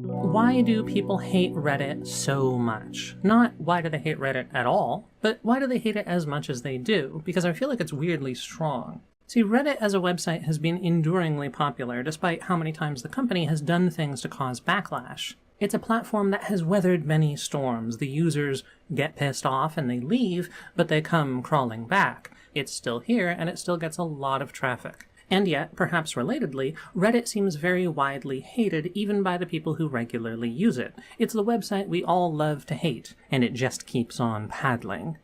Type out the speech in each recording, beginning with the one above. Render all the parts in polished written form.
Why do people hate Reddit so much? Not why do they hate Reddit at all, but why do they hate it as much as they do? Because I feel like it's weirdly strong. See, Reddit as a website has been enduringly popular despite how many times the company has done things to cause backlash. It's a platform that has weathered many storms. The users get pissed off and they leave, but they come crawling back. It's still here and it still gets a lot of traffic. And yet, perhaps relatedly, Reddit seems very widely hated even by the people who regularly use it. It's the website we all love to hate, and it just keeps on paddling.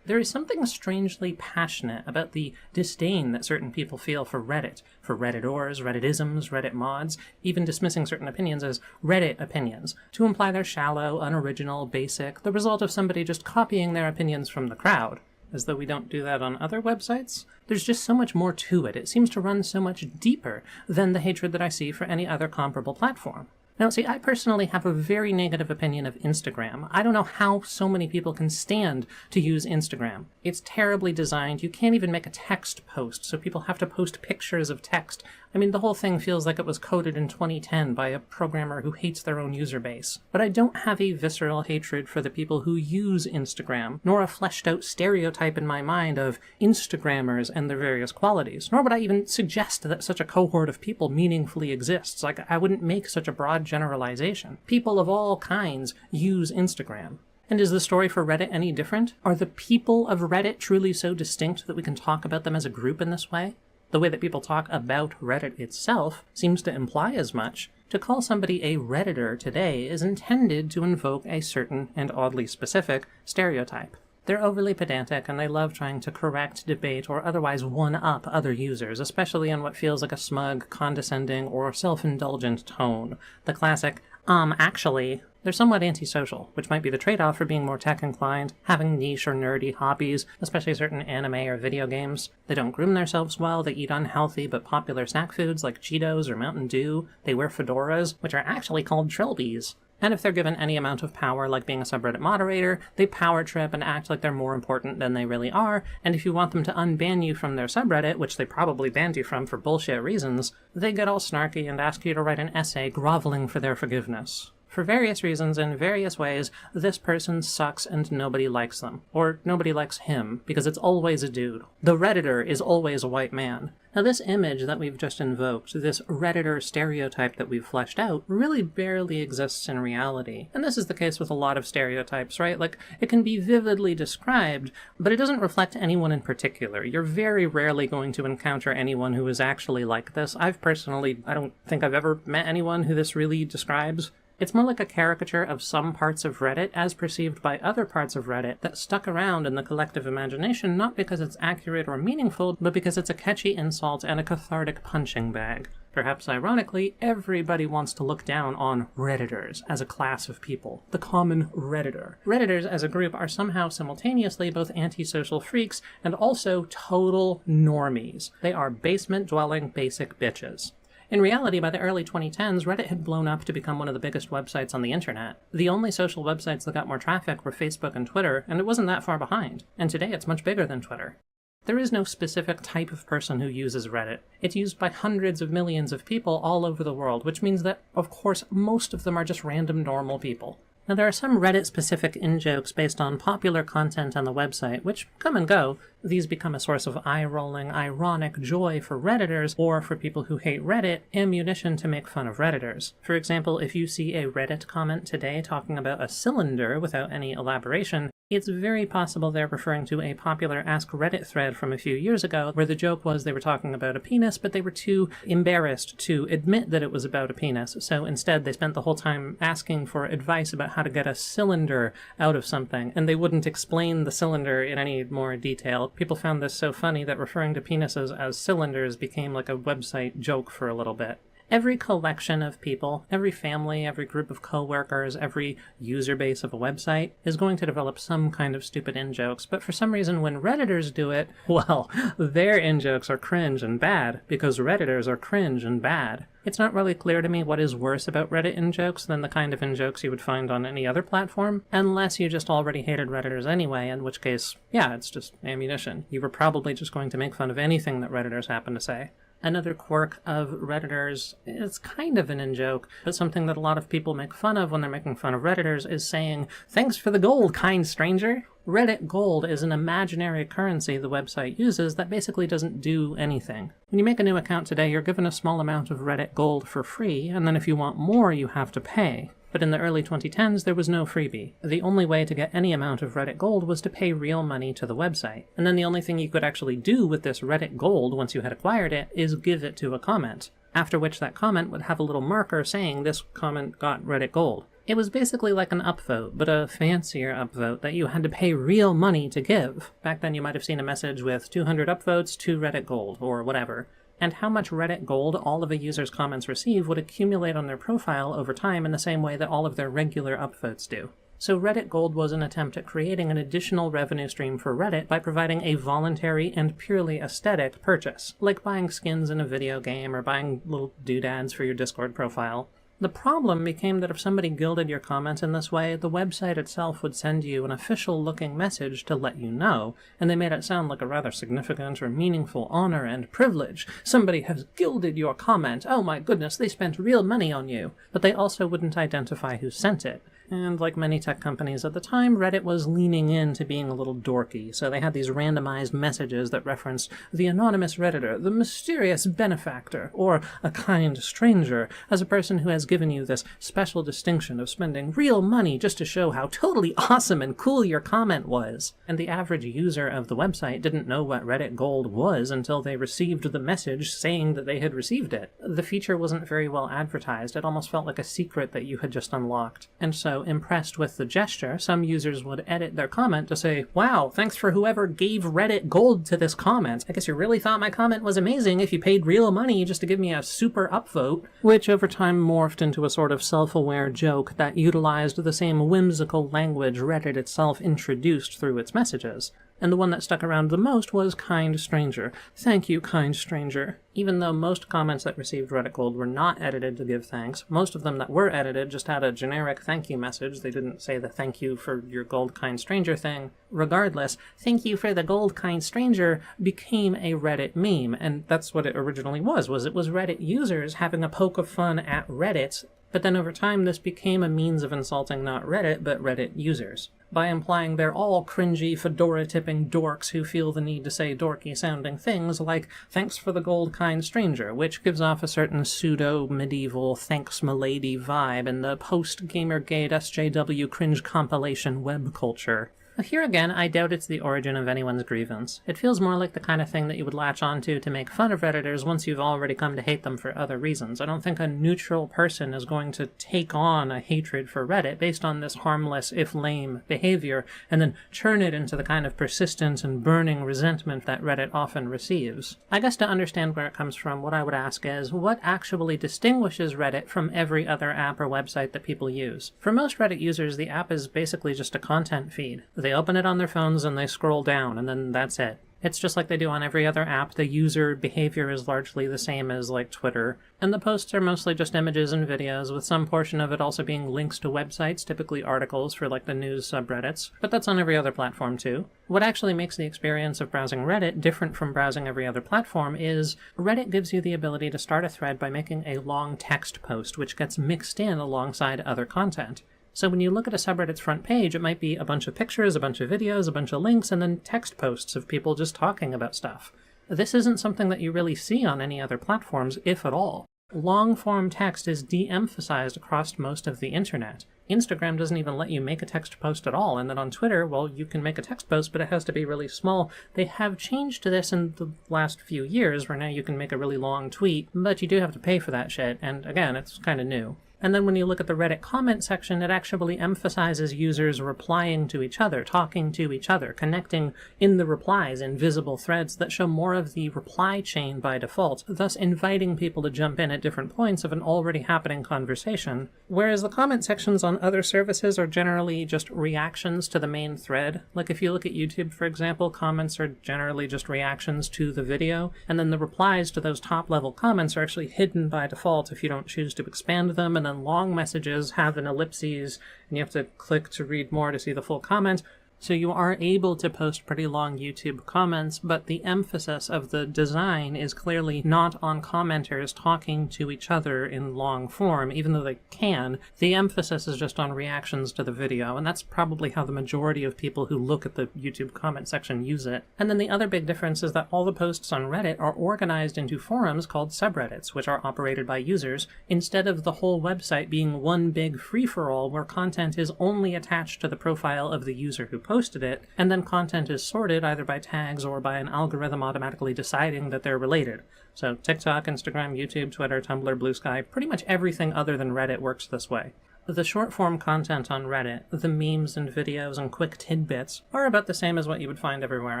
There is something strangely passionate about the disdain that certain people feel for Reddit, for Redditors, Redditisms, Reddit mods, even dismissing certain opinions as Reddit opinions, to imply they're shallow, unoriginal, basic, the result of somebody just copying their opinions from the crowd. As though we don't do that on other websites? There's just so much more to it. It seems to run so much deeper than the hatred that I see for any other comparable platform. Now, see, I personally have a very negative opinion of Instagram. I don't know how so many people can stand to use Instagram. It's terribly designed. You can't even make a text post, so people have to post pictures of text. I mean, the whole thing feels like it was coded in 2010 by a programmer who hates their own user base. But I don't have a visceral hatred for the people who use Instagram, nor a fleshed out stereotype in my mind of Instagrammers and their various qualities, nor would I even suggest that such a cohort of people meaningfully exists. Like, I wouldn't make such a broad generalization. People of all kinds use Instagram. And is the story for Reddit any different? Are the people of Reddit truly so distinct that we can talk about them as a group in this way? The way that people talk about Reddit itself seems to imply as much. To call somebody a Redditor today is intended to invoke a certain and oddly specific stereotype. They're overly pedantic and they love trying to correct, debate, or otherwise one-up other users, especially in what feels like a smug, condescending, or self-indulgent tone. The classic, actually. They're somewhat antisocial, which might be the trade-off for being more tech-inclined, having niche or nerdy hobbies, especially certain anime or video games. They don't groom themselves well, they eat unhealthy but popular snack foods like Cheetos or Mountain Dew, they wear fedoras, which are actually called trilbies. And if they're given any amount of power, like being a subreddit moderator, they power trip and act like they're more important than they really are, and if you want them to unban you from their subreddit, which they probably banned you from for bullshit reasons, they get all snarky and ask you to write an essay groveling for their forgiveness. For various reasons, in various ways, this person sucks and nobody likes them. Or nobody likes him, because it's always a dude. The Redditor is always a white man. Now this image that we've just invoked, this Redditor stereotype that we've fleshed out, really barely exists in reality. And this is the case with a lot of stereotypes, right? Like, it can be vividly described, but it doesn't reflect anyone in particular. You're very rarely going to encounter anyone who is actually like this. I don't think I've ever met anyone who this really describes. It's more like a caricature of some parts of Reddit as perceived by other parts of Reddit that stuck around in the collective imagination not because it's accurate or meaningful, but because it's a catchy insult and a cathartic punching bag. Perhaps ironically, everybody wants to look down on Redditors as a class of people, the common Redditor. Redditors as a group are somehow simultaneously both antisocial freaks and also total normies. They are basement-dwelling basic bitches. In reality, by the early 2010s, Reddit had blown up to become one of the biggest websites on the internet. The only social websites that got more traffic were Facebook and Twitter, and it wasn't that far behind. And today it's much bigger than Twitter. There is no specific type of person who uses Reddit. It's used by hundreds of millions of people all over the world, which means that, of course, most of them are just random normal people. Now, there are some Reddit-specific in-jokes based on popular content on the website, which come and go. These become a source of eye-rolling, ironic joy for Redditors, or for people who hate Reddit, ammunition to make fun of Redditors. For example, if you see a Reddit comment today talking about a cylinder without any elaboration, it's very possible they're referring to a popular Ask Reddit thread from a few years ago, where the joke was they were talking about a penis, but they were too embarrassed to admit that it was about a penis, so instead they spent the whole time asking for advice about how to get a cylinder out of something, and they wouldn't explain the cylinder in any more detail. People found this so funny that referring to penises as cylinders became like a website joke for a little bit. Every collection of people, every family, every group of coworkers, every user base of a website is going to develop some kind of stupid in-jokes, but for some reason when Redditors do it, well, their in-jokes are cringe and bad, because Redditors are cringe and bad. It's not really clear to me what is worse about Reddit in-jokes than the kind of in-jokes you would find on any other platform, unless you just already hated Redditors anyway, in which case, yeah, it's just ammunition. You were probably just going to make fun of anything that Redditors happen to say. Another quirk of Redditors, it's kind of an in-joke, but something that a lot of people make fun of when they're making fun of Redditors is saying, "Thanks for the gold, kind stranger." Reddit Gold is an imaginary currency the website uses that basically doesn't do anything. When you make a new account today, you're given a small amount of Reddit Gold for free, and then if you want more, you have to pay. But in the early 2010s, there was no freebie. The only way to get any amount of Reddit Gold was to pay real money to the website. And then the only thing you could actually do with this Reddit Gold once you had acquired it is give it to a comment, after which that comment would have a little marker saying this comment got Reddit Gold. It was basically like an upvote, but a fancier upvote that you had to pay real money to give. Back then you might have seen a message with 200 upvotes, 2 Reddit Gold, or whatever. And how much Reddit Gold all of a user's comments receive would accumulate on their profile over time in the same way that all of their regular upvotes do. So Reddit Gold was an attempt at creating an additional revenue stream for Reddit by providing a voluntary and purely aesthetic purchase, like buying skins in a video game or buying little doodads for your Discord profile. The problem became that if somebody gilded your comment in this way, the website itself would send you an official-looking message to let you know, and they made it sound like a rather significant or meaningful honor and privilege. Somebody has gilded your comment. Oh my goodness, they spent real money on you. But they also wouldn't identify who sent it. And like many tech companies at the time, Reddit was leaning into being a little dorky, so they had these randomized messages that referenced the anonymous Redditor, the mysterious benefactor, or a kind stranger, as a person who has given you this special distinction of spending real money just to show how totally awesome and cool your comment was. And the average user of the website didn't know what Reddit Gold was until they received the message saying that they had received it. The feature wasn't very well advertised. It almost felt like a secret that you had just unlocked. And so, impressed with the gesture, some users would edit their comment to say, "Wow, thanks for whoever gave Reddit Gold to this comment. I guess you really thought my comment was amazing if you paid real money just to give me a super upvote," which over time morphed into a sort of self-aware joke that utilized the same whimsical language Reddit itself introduced through its messages. And the one that stuck around the most was kind stranger. Thank you, kind stranger. Even though most comments that received Reddit Gold were not edited to give thanks, most of them that were edited just had a generic thank you message. They didn't say the thank you for your gold kind stranger thing. Regardless, thank you for the gold kind stranger became a Reddit meme, and that's what it originally was it was Reddit users having a poke of fun at Reddit. But then over time, this became a means of insulting not Reddit, but Reddit users, by implying they're all cringy, fedora-tipping dorks who feel the need to say dorky-sounding things like, "Thanks for the gold kind stranger," which gives off a certain pseudo-medieval thanks milady vibe in the post-Gamergate SJW cringe compilation web culture. Here again, I doubt it's the origin of anyone's grievance. It feels more like the kind of thing that you would latch onto to make fun of Redditors once you've already come to hate them for other reasons. I don't think a neutral person is going to take on a hatred for Reddit based on this harmless, if lame, behavior, and then churn it into the kind of persistent and burning resentment that Reddit often receives. I guess to understand where it comes from, what I would ask is, what actually distinguishes Reddit from every other app or website that people use? For most Reddit users, the app is basically just a content feed. They open it on their phones and they scroll down, and then that's it. It's just like they do on every other app. The user behavior is largely the same as like Twitter, and the posts are mostly just images and videos, with some portion of it also being links to websites, typically articles for like the news subreddits, but that's on every other platform too. What actually makes the experience of browsing Reddit different from browsing every other platform is Reddit gives you the ability to start a thread by making a long text post, which gets mixed in alongside other content. So when you look at a subreddit's front page, it might be a bunch of pictures, a bunch of videos, a bunch of links, and then text posts of people just talking about stuff. This isn't something that you really see on any other platforms, if at all. Long-form text is de-emphasized across most of the internet. Instagram doesn't even let you make a text post at all, and then on Twitter, well, you can make a text post, but it has to be really small. They have changed to this in the last few years, where now you can make a really long tweet, but you do have to pay for that shit, and again, it's kind of new. And then when you look at the Reddit comment section, it actually emphasizes users replying to each other, talking to each other, connecting in the replies in visible threads that show more of the reply chain by default, thus inviting people to jump in at different points of an already happening conversation. Whereas the comment sections on other services are generally just reactions to the main thread. Like if you look at YouTube, for example, comments are generally just reactions to the video, and then the replies to those top-level comments are actually hidden by default if you don't choose to expand them, and then long messages have an ellipses, and you have to click to read more to see the full comment. So you are able to post pretty long YouTube comments, but the emphasis of the design is clearly not on commenters talking to each other in long form, even though they can. The emphasis is just on reactions to the video, and that's probably how the majority of people who look at the YouTube comment section use it. And then the other big difference is that all the posts on Reddit are organized into forums called subreddits, which are operated by users, instead of the whole website being one big free-for-all where content is only attached to the profile of the user who posted it, and then content is sorted either by tags or by an algorithm automatically deciding that they're related. So TikTok, Instagram, YouTube, Twitter, Tumblr, Blue Sky, pretty much everything other than Reddit works this way. The short-form content on Reddit, the memes and videos and quick tidbits, are about the same as what you would find everywhere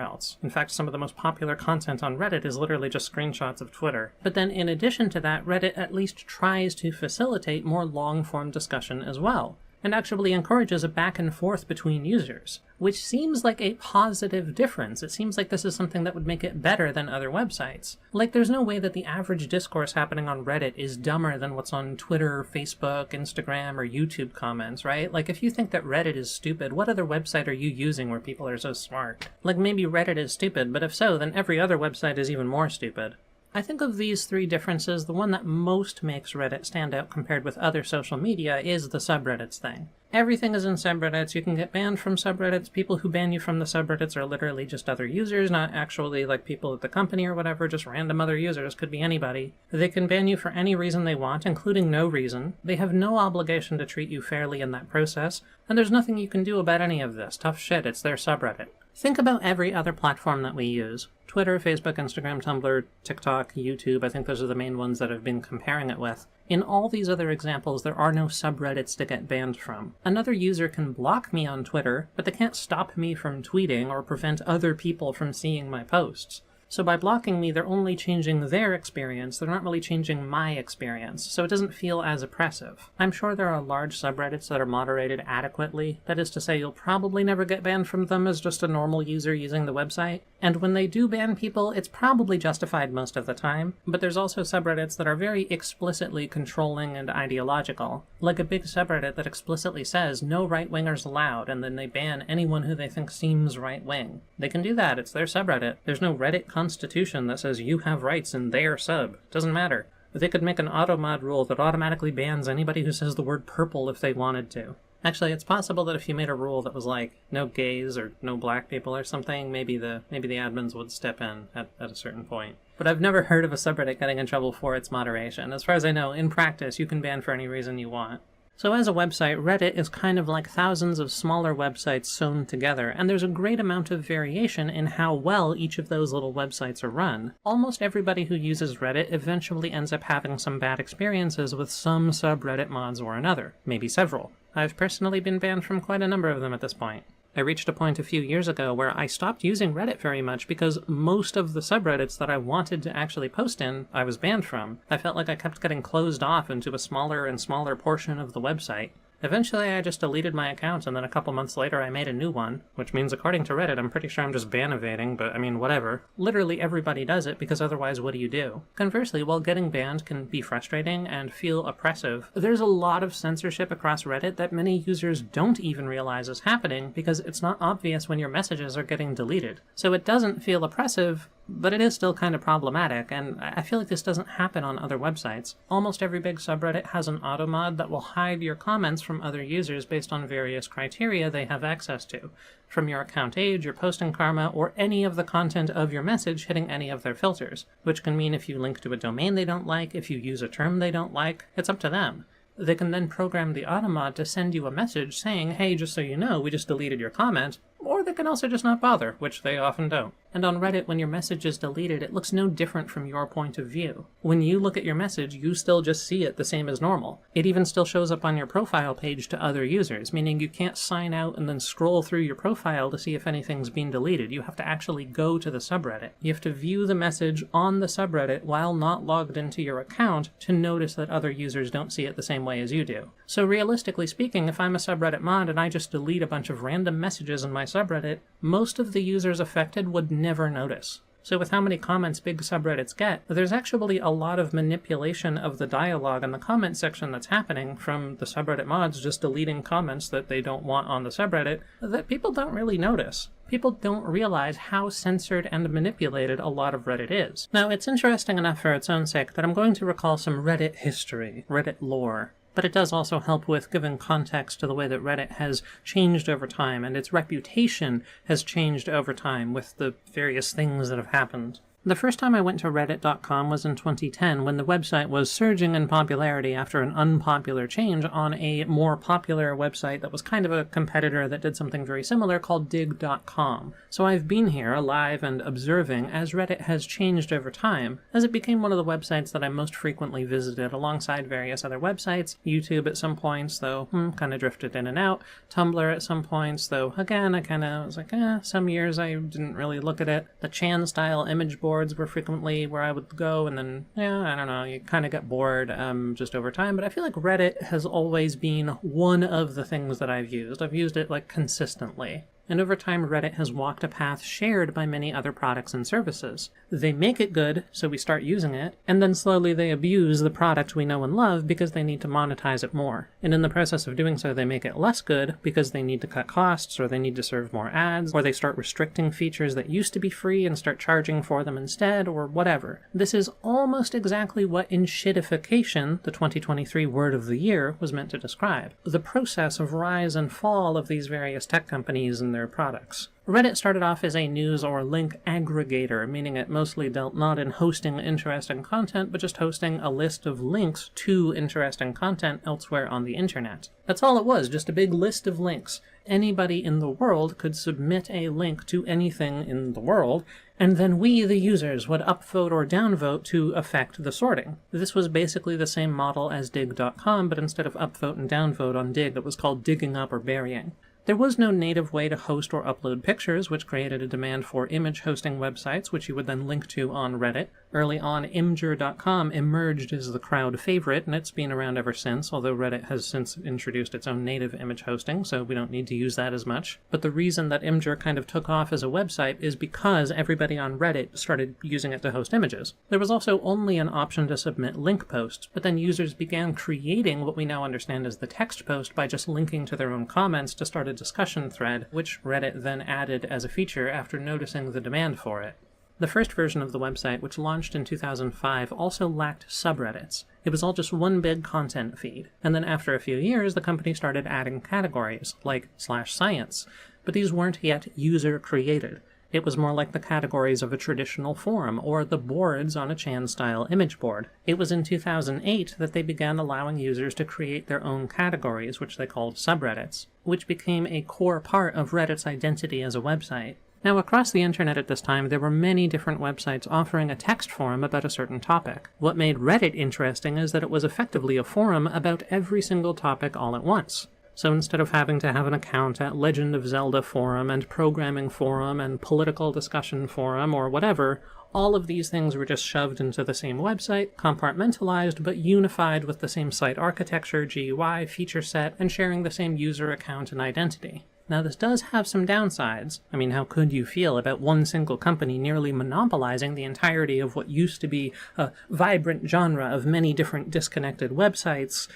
else. In fact, some of the most popular content on Reddit is literally just screenshots of Twitter. But then in addition to that, Reddit at least tries to facilitate more long-form discussion as well, and actually encourages a back and forth between users, which seems like a positive difference. It seems like this is something that would make it better than other websites. Like, there's no way that the average discourse happening on Reddit is dumber than what's on Twitter, Facebook, Instagram, or YouTube comments, right? Like, if you think that Reddit is stupid, what other website are you using where people are so smart? Like, maybe Reddit is stupid, but if so, then every other website is even more stupid. I think of these three differences, the one that most makes Reddit stand out compared with other social media is the subreddits thing. Everything is in subreddits. You can get banned from subreddits. People who ban you from the subreddits are literally just other users, not actually like people at the company or whatever, just random other users, could be anybody. They can ban you for any reason they want, including no reason. They have no obligation to treat you fairly in that process, and there's nothing you can do about any of this. Tough shit, it's their subreddit. Think about every other platform that we use. Twitter, Facebook, Instagram, Tumblr, TikTok, YouTube, I think those are the main ones that I've been comparing it with. In all these other examples, there are no subreddits to get banned from. Another user can block me on Twitter, but they can't stop me from tweeting or prevent other people from seeing my posts. So by blocking me, they're only changing their experience, they're not really changing my experience, so it doesn't feel as oppressive. I'm sure there are large subreddits that are moderated adequately, that is to say you'll probably never get banned from them as just a normal user using the website, and when they do ban people, it's probably justified most of the time, but there's also subreddits that are very explicitly controlling and ideological, like a big subreddit that explicitly says no right-wingers allowed, and then they ban anyone who they think seems right-wing. They can do that, it's their subreddit. There's no Reddit constitution that says you have rights in their sub. Doesn't matter. They could make an automod rule that automatically bans anybody who says the word purple if they wanted to. Actually, it's possible that if you made a rule that was like no gays or no black people or something, maybe the admins would step in at a certain point. But I've never heard of a subreddit getting in trouble for its moderation. As far as I know, in practice, you can ban for any reason you want. So as a website, Reddit is kind of like thousands of smaller websites sewn together, and there's a great amount of variation in how well each of those little websites are run. Almost everybody who uses Reddit eventually ends up having some bad experiences with some subreddit mods or another, maybe several. I've personally been banned from quite a number of them at this point. I reached a point a few years ago where I stopped using Reddit very much because most of the subreddits that I wanted to actually post in, I was banned from. I felt like I kept getting closed off into a smaller and smaller portion of the website. Eventually I just deleted my account, and then a couple months later I made a new one, which means according to Reddit I'm pretty sure I'm just ban evading, but I mean whatever. Literally everybody does it, because otherwise what do you do? Conversely, while getting banned can be frustrating and feel oppressive, there's a lot of censorship across Reddit that many users don't even realize is happening because it's not obvious when your messages are getting deleted. So it doesn't feel oppressive, but it is still kind of problematic, and I feel like this doesn't happen on other websites. Almost every big subreddit has an auto mod that will hide your comments from other users based on various criteria they have access to, from your account age, your posting karma, or any of the content of your message hitting any of their filters, which can mean if you link to a domain they don't like, if you use a term they don't like, it's up to them. They can then program the automod to send you a message saying, hey, just so you know, we just deleted your comment, or they can also just not bother, which they often don't. And on Reddit, when your message is deleted, it looks no different from your point of view. When you look at your message, you still just see it the same as normal. It even still shows up on your profile page to other users, meaning you can't sign out and then scroll through your profile to see if anything's been deleted. You have to actually go to the subreddit. You have to view the message on the subreddit while not logged into your account to notice that other users don't see it the same way as you do. So realistically speaking, if I'm a subreddit mod and I just delete a bunch of random messages in my subreddit, most of the users affected would never notice. So with how many comments big subreddits get, there's actually a lot of manipulation of the dialogue in the comment section that's happening from the subreddit mods just deleting comments that they don't want on the subreddit that people don't really notice. People don't realize how censored and manipulated a lot of Reddit is. Now, it's interesting enough for its own sake that I'm going to recall some Reddit history, Reddit lore. But it does also help with giving context to the way that Reddit has changed over time, and its reputation has changed over time with the various things that have happened. The first time I went to reddit.com was in 2010, when the website was surging in popularity after an unpopular change on a more popular website that was kind of a competitor that did something very similar called dig.com. So I've been here, alive and observing, as Reddit has changed over time, as it became one of the websites that I most frequently visited alongside various other websites. YouTube at some points, though, kind of drifted in and out. Tumblr at some points, though, again, I kind of was like, some years I didn't really look at it. The Chan-style image boards were frequently where I would go, and then, I don't know, you kind of get bored just over time, but I feel like Reddit has always been one of the things that I've used. I've used it, consistently. And over time, Reddit has walked a path shared by many other products and services. They make it good, so we start using it, and then slowly they abuse the product we know and love because they need to monetize it more. And in the process of doing so, they make it less good because they need to cut costs, or they need to serve more ads, or they start restricting features that used to be free and start charging for them instead, or whatever. This is almost exactly what enshittification, the 2023 word of the year, was meant to describe. The process of rise and fall of these various tech companies and their products. Reddit started off as a news or link aggregator, meaning it mostly dealt not in hosting interesting content, but just hosting a list of links to interesting content elsewhere on the internet. That's all it was, just a big list of links. Anybody in the world could submit a link to anything in the world, and then we, the users, would upvote or downvote to affect the sorting. This was basically the same model as dig.com, but instead of upvote and downvote on dig, it was called digging up or burying. There was no native way to host or upload pictures, which created a demand for image hosting websites, which you would then link to on Reddit. Early on, Imgur.com emerged as the crowd favorite, and it's been around ever since, although Reddit has since introduced its own native image hosting, so we don't need to use that as much. But the reason that Imgur kind of took off as a website is because everybody on Reddit started using it to host images. There was also only an option to submit link posts, but then users began creating what we now understand as the text post by just linking to their own comments to start a discussion thread, which Reddit then added as a feature after noticing the demand for it. The first version of the website, which launched in 2005, also lacked subreddits. It was all just one big content feed. And then after a few years, the company started adding categories, like /science. But these weren't yet user-created. It was more like the categories of a traditional forum, or the boards on a Chan-style image board. It was in 2008 that they began allowing users to create their own categories, which they called subreddits, which became a core part of Reddit's identity as a website. Now, across the internet at this time, there were many different websites offering a text forum about a certain topic. What made Reddit interesting is that it was effectively a forum about every single topic all at once. So instead of having to have an account at Legend of Zelda forum and Programming forum and Political Discussion forum or whatever, all of these things were just shoved into the same website, compartmentalized but unified with the same site architecture, GUI, feature set, and sharing the same user account and identity. Now, this does have some downsides. I mean, how could you feel about one single company nearly monopolizing the entirety of what used to be a vibrant genre of many different disconnected websites?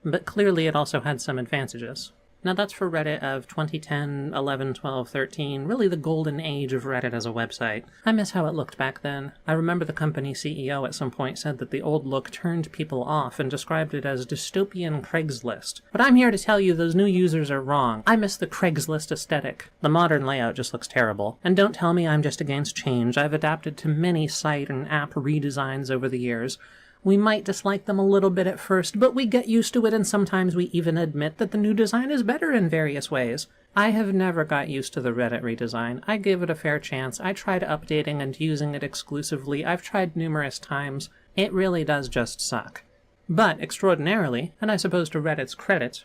But clearly it also had some advantages. Now that's for Reddit of 2010, 11, 12, 13, really the golden age of Reddit as a website. I miss how it looked back then. I remember the company CEO at some point said that the old look turned people off and described it as dystopian Craigslist. But I'm here to tell you those new users are wrong. I miss the Craigslist aesthetic. The modern layout just looks terrible. And don't tell me I'm just against change. I've adapted to many site and app redesigns over the years. We might dislike them a little bit at first, but we get used to it, and sometimes we even admit that the new design is better in various ways. I have never got used to the Reddit redesign. I gave it a fair chance. I tried updating and using it exclusively. I've tried numerous times. It really does just suck. But extraordinarily, and I suppose to Reddit's credit,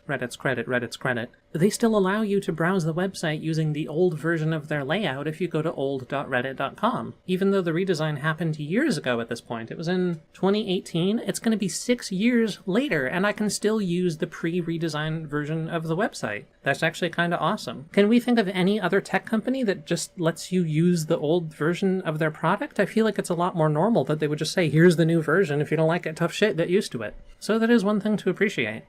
they still allow you to browse the website using the old version of their layout if you go to old.reddit.com. Even though the redesign happened years ago at this point, it was in 2018, it's going to be 6 years later, and I can still use the pre-redesigned version of the website. That's actually kind of awesome. Can we think of any other tech company that just lets you use the old version of their product? I feel like it's a lot more normal that they would just say, here's the new version. If you don't like it, tough shit, get used to it. So that is one thing to appreciate.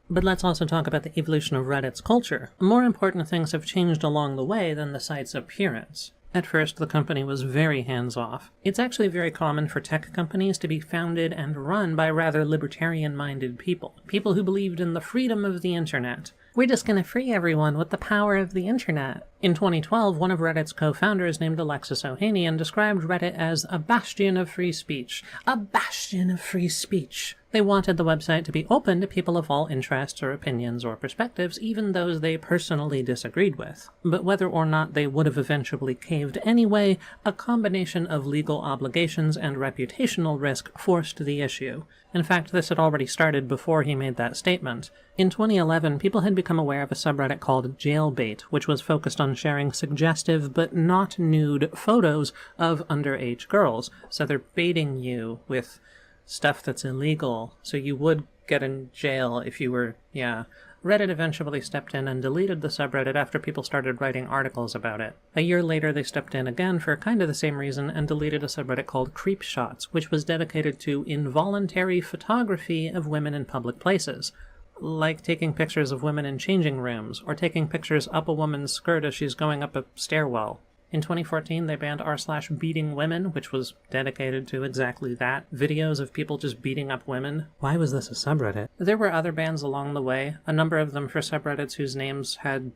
But let's also talk about the evolution of Reddit's culture. More important things have changed along the way than the site's appearance. At first, the company was very hands-off. It's actually very common for tech companies to be founded and run by rather libertarian-minded people. People who believed in the freedom of the internet. We're just gonna free everyone with the power of the internet. In 2012, one of Reddit's co-founders named Alexis Ohanian described Reddit as a bastion of free speech. A bastion of free speech. They wanted the website to be open to people of all interests or opinions or perspectives, even those they personally disagreed with. But whether or not they would have eventually caved anyway, a combination of legal obligations and reputational risk forced the issue. In fact, this had already started before he made that statement. In 2011, people had become aware of a subreddit called Jailbait, which was focused on sharing suggestive but not nude photos of underage girls. So they're baiting you with stuff that's illegal, so you would get in jail if you were, Reddit eventually stepped in and deleted the subreddit after people started writing articles about it. A year later, they stepped in again for kind of the same reason and deleted a subreddit called Creep Shots, which was dedicated to involuntary photography of women in public places. Like taking pictures of women in changing rooms, or taking pictures up a woman's skirt as she's going up a stairwell. In 2014, they banned r/beating women, which was dedicated to exactly that. Videos of people just beating up women. Why was this a subreddit? There were other bans along the way, a number of them for subreddits whose names had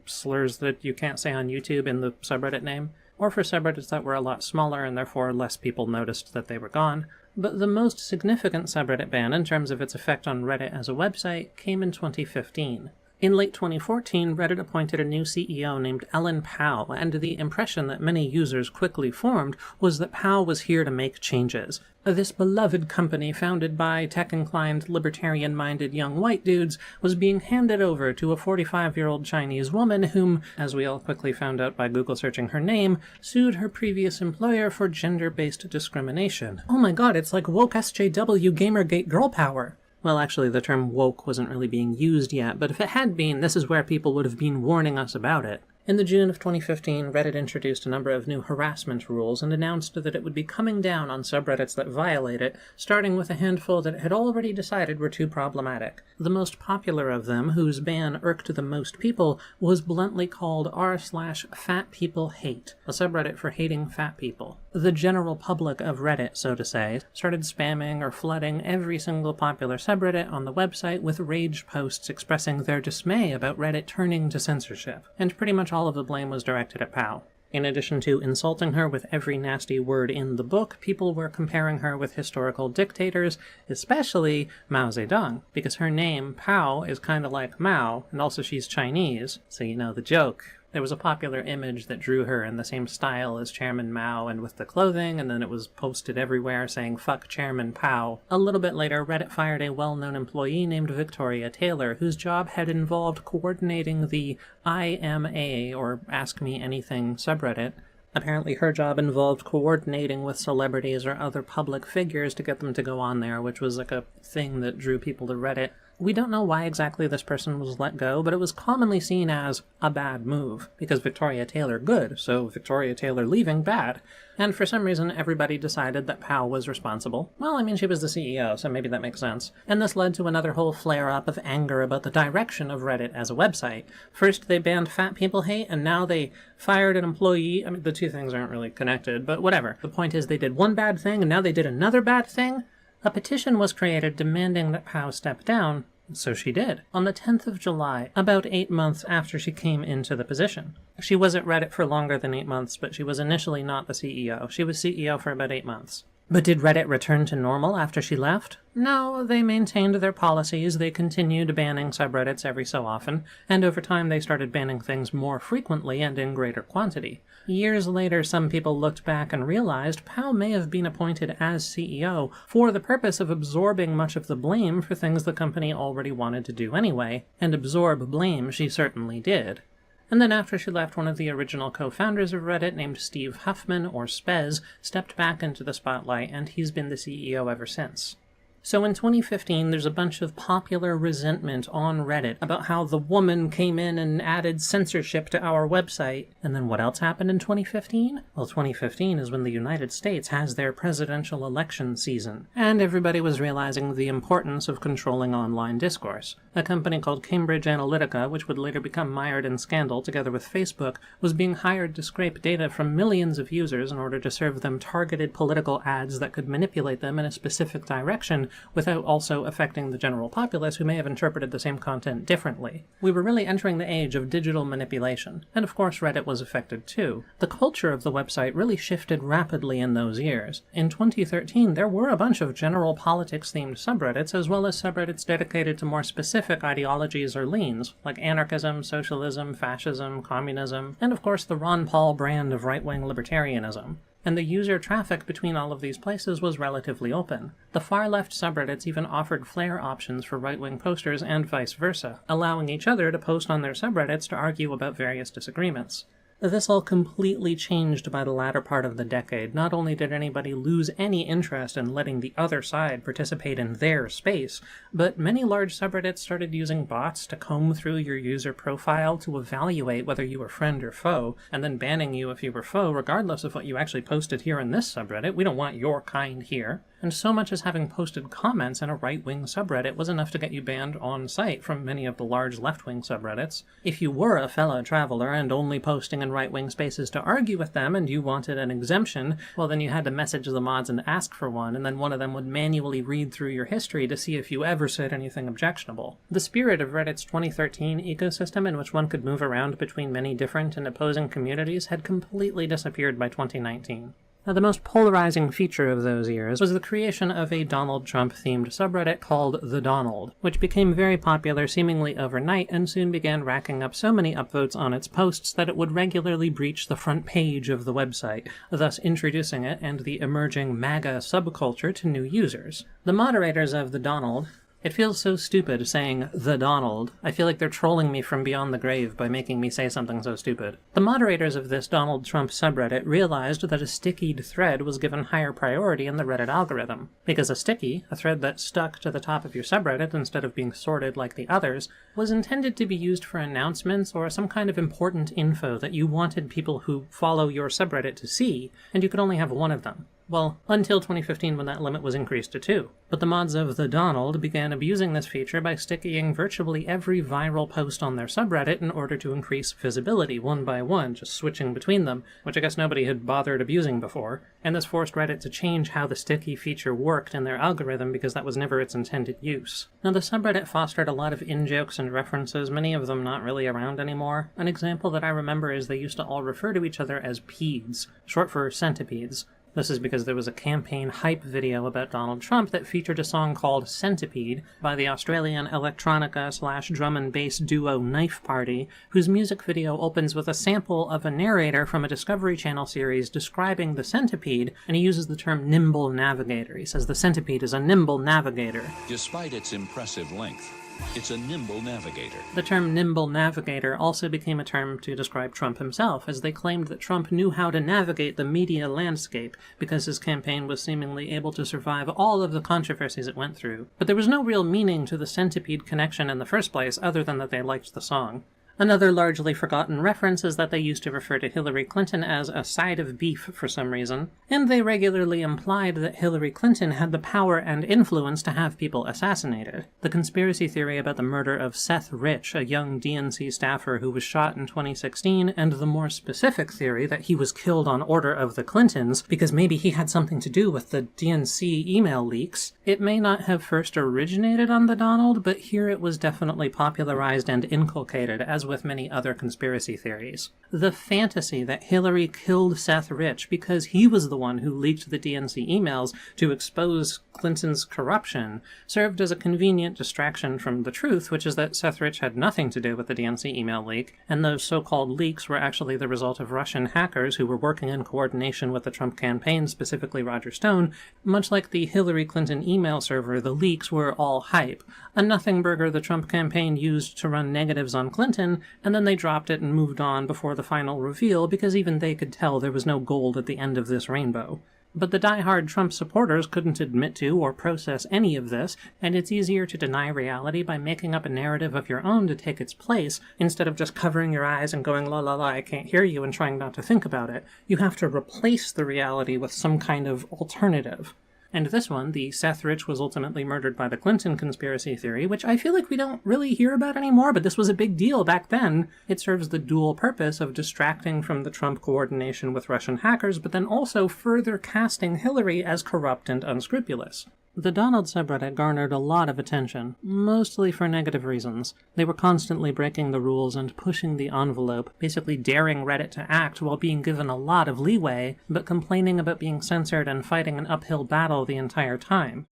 slurs that you can't say on YouTube in the subreddit name, or for subreddits that were a lot smaller and therefore less people noticed that they were gone. But the most significant subreddit ban in terms of its effect on Reddit as a website came in 2015. In late 2014, Reddit appointed a new CEO named Ellen Pao, and the impression that many users quickly formed was that Pao was here to make changes. This beloved company, founded by tech-inclined, libertarian-minded young white dudes, was being handed over to a 45-year-old Chinese woman whom, as we all quickly found out by Google searching her name, sued her previous employer for gender-based discrimination. Oh my god, it's like woke SJW Gamergate girl power! Well, actually, the term woke wasn't really being used yet, but if it had been, this is where people would have been warning us about it. In the June of 2015, Reddit introduced a number of new harassment rules and announced that it would be coming down on subreddits that violate it, starting with a handful that it had already decided were too problematic. The most popular of them, whose ban irked the most people, was bluntly called r/fatpeoplehate, a subreddit for hating fat people. The general public of Reddit, so to say, started spamming or flooding every single popular subreddit on the website with rage posts expressing their dismay about Reddit turning to censorship, and pretty much all of the blame was directed at Pao. In addition to insulting her with every nasty word in the book, people were comparing her with historical dictators, especially Mao Zedong, because her name, Pao, is kind of like Mao, and also she's Chinese, so you know the joke. There was a popular image that drew her in the same style as Chairman Mao and with the clothing, and then it was posted everywhere saying, "Fuck Chairman Pao." A little bit later, Reddit fired a well-known employee named Victoria Taylor, whose job had involved coordinating the IMA, or Ask Me Anything subreddit. Apparently her job involved coordinating with celebrities or other public figures to get them to go on there, which was like a thing that drew people to Reddit. We don't know why exactly this person was let go, but it was commonly seen as a bad move, because Victoria Taylor good, so Victoria Taylor leaving bad. And for some reason, everybody decided that Pao was responsible. Well, I mean, she was the CEO, so maybe that makes sense. And this led to another whole flare-up of anger about the direction of Reddit as a website. First, they banned fat people hate, and now they fired an employee. I mean, the two things aren't really connected, but whatever. The point is they did one bad thing, and now they did another bad thing? A petition was created demanding that Pao step down, so she did, on the 10th of July, about 8 months after she came into the position. She was at Reddit for longer than 8 months, but she was initially not the CEO. She was CEO for about 8 months. But did Reddit return to normal after she left? No, they maintained their policies, they continued banning subreddits every so often, and over time they started banning things more frequently and in greater quantity. Years later, some people looked back and realized Powell may have been appointed as CEO for the purpose of absorbing much of the blame for things the company already wanted to do anyway, and absorb blame she certainly did. And then after she left, one of the original co-founders of Reddit, named Steve Huffman, or Spez, stepped back into the spotlight, and he's been the CEO ever since. So in 2015, there's a bunch of popular resentment on Reddit about how the woman came in and added censorship to our website. And then what else happened in 2015? Well, 2015 is when the United States has their presidential election season, and everybody was realizing the importance of controlling online discourse. A company called Cambridge Analytica, which would later become mired in scandal together with Facebook, was being hired to scrape data from millions of users in order to serve them targeted political ads that could manipulate them in a specific direction, without also affecting the general populace who may have interpreted the same content differently. We were really entering the age of digital manipulation, and of course Reddit was affected too. The culture of the website really shifted rapidly in those years. In 2013, there were a bunch of general politics-themed subreddits, as well as subreddits dedicated to more specific ideologies or leans, like anarchism, socialism, fascism, communism, and of course the Ron Paul brand of right-wing libertarianism. And the user traffic between all of these places was relatively open. The far-left subreddits even offered flare options for right-wing posters and vice versa, allowing each other to post on their subreddits to argue about various disagreements. This all completely changed by the latter part of the decade. Not only did anybody lose any interest in letting the other side participate in their space, but many large subreddits started using bots to comb through your user profile to evaluate whether you were friend or foe, and then banning you if you were foe, regardless of what you actually posted here in this subreddit. We don't want your kind here. And so much as having posted comments in a right-wing subreddit was enough to get you banned on-site from many of the large left-wing subreddits. If you were a fellow traveler and only posting in right-wing spaces to argue with them and you wanted an exemption, well then you had to message the mods and ask for one, and then one of them would manually read through your history to see if you ever said anything objectionable. The spirit of Reddit's 2013 ecosystem, in which one could move around between many different and opposing communities, had completely disappeared by 2019. Now, the most polarizing feature of those years was the creation of a Donald Trump-themed subreddit called The Donald, which became very popular seemingly overnight and soon began racking up so many upvotes on its posts that it would regularly breach the front page of the website, thus introducing it and the emerging MAGA subculture to new users. The moderators of The Donald— it feels so stupid saying The Donald. I feel like they're trolling me from beyond the grave by making me say something so stupid. The moderators of this Donald Trump subreddit realized that a stickied thread was given higher priority in the Reddit algorithm, because a sticky, a thread that stuck to the top of your subreddit instead of being sorted like the others, was intended to be used for announcements or some kind of important info that you wanted people who follow your subreddit to see, and you could only have one of them. Well, until 2015 when that limit was increased to 2. But the mods of The Donald began abusing this feature by stickying virtually every viral post on their subreddit in order to increase visibility one by one, just switching between them, which I guess nobody had bothered abusing before, and this forced Reddit to change how the sticky feature worked in their algorithm because that was never its intended use. Now, the subreddit fostered a lot of in-jokes and references, many of them not really around anymore. An example that I remember is they used to all refer to each other as peeds, short for centipedes. This is because there was a campaign hype video about Donald Trump that featured a song called Centipede by the Australian electronica/drum and bass duo Knife Party, whose music video opens with a sample of a narrator from a Discovery Channel series describing the centipede, and he uses the term nimble navigator. He says the centipede is a nimble navigator. Despite its impressive length, it's a nimble navigator. The term nimble navigator also became a term to describe Trump himself, as they claimed that Trump knew how to navigate the media landscape because his campaign was seemingly able to survive all of the controversies it went through. But there was no real meaning to the centipede connection in the first place other than that they liked the song. Another largely forgotten reference is that they used to refer to Hillary Clinton as a side of beef for some reason, and they regularly implied that Hillary Clinton had the power and influence to have people assassinated. The conspiracy theory about the murder of Seth Rich, a young DNC staffer who was shot in 2016, and the more specific theory that he was killed on order of the Clintons because maybe he had something to do with the DNC email leaks. It may not have first originated on The Donald, but here it was definitely popularized and inculcated, as with many other conspiracy theories. The fantasy that Hillary killed Seth Rich because he was the one who leaked the DNC emails to expose Clinton's corruption served as a convenient distraction from the truth, which is that Seth Rich had nothing to do with the DNC email leak, and those so-called leaks were actually the result of Russian hackers who were working in coordination with the Trump campaign, specifically Roger Stone. Much like the Hillary Clinton email server, the leaks were all hype, a nothing burger the Trump campaign used to run negatives on Clinton, and then they dropped it and moved on before the final reveal because even they could tell there was no gold at the end of this rainbow. But the die-hard Trump supporters couldn't admit to or process any of this, and it's easier to deny reality by making up a narrative of your own to take its place, instead of just covering your eyes and going, la la la, I can't hear you, and trying not to think about it. You have to replace the reality with some kind of alternative. And this one, the Seth Rich was ultimately murdered by the Clinton conspiracy theory, which I feel like we don't really hear about anymore, but this was a big deal back then. It serves the dual purpose of distracting from the Trump coordination with Russian hackers, but then also further casting Hillary as corrupt and unscrupulous. The Donald subreddit garnered a lot of attention, mostly for negative reasons. They were constantly breaking the rules and pushing the envelope, basically daring Reddit to act while being given a lot of leeway, but complaining about being censored and fighting an uphill battle the entire time.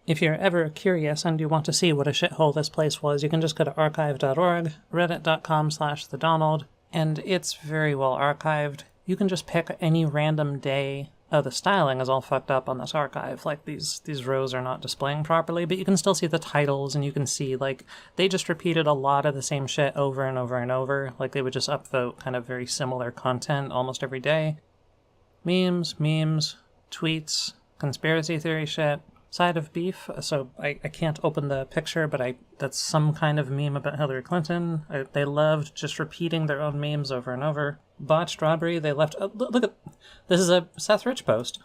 If you're ever curious and you want to see what a shithole this place was, you can just go to archive.org, reddit.com/thedonald, and it's very well archived. You can just pick any random day. Oh, the styling is all fucked up on this archive. Like, these rows are not displaying properly, but you can still see the titles, and you can see, like, they just repeated a lot of the same shit over and over and over. Like, they would just upvote kind of very similar content almost every day. Memes, tweets, conspiracy theory shit, side of beef. So I can't open the picture, but that's some kind of meme about Hillary Clinton. They loved just repeating their own memes over and over. Botched robbery, they left... look at... This is a Seth Rich post.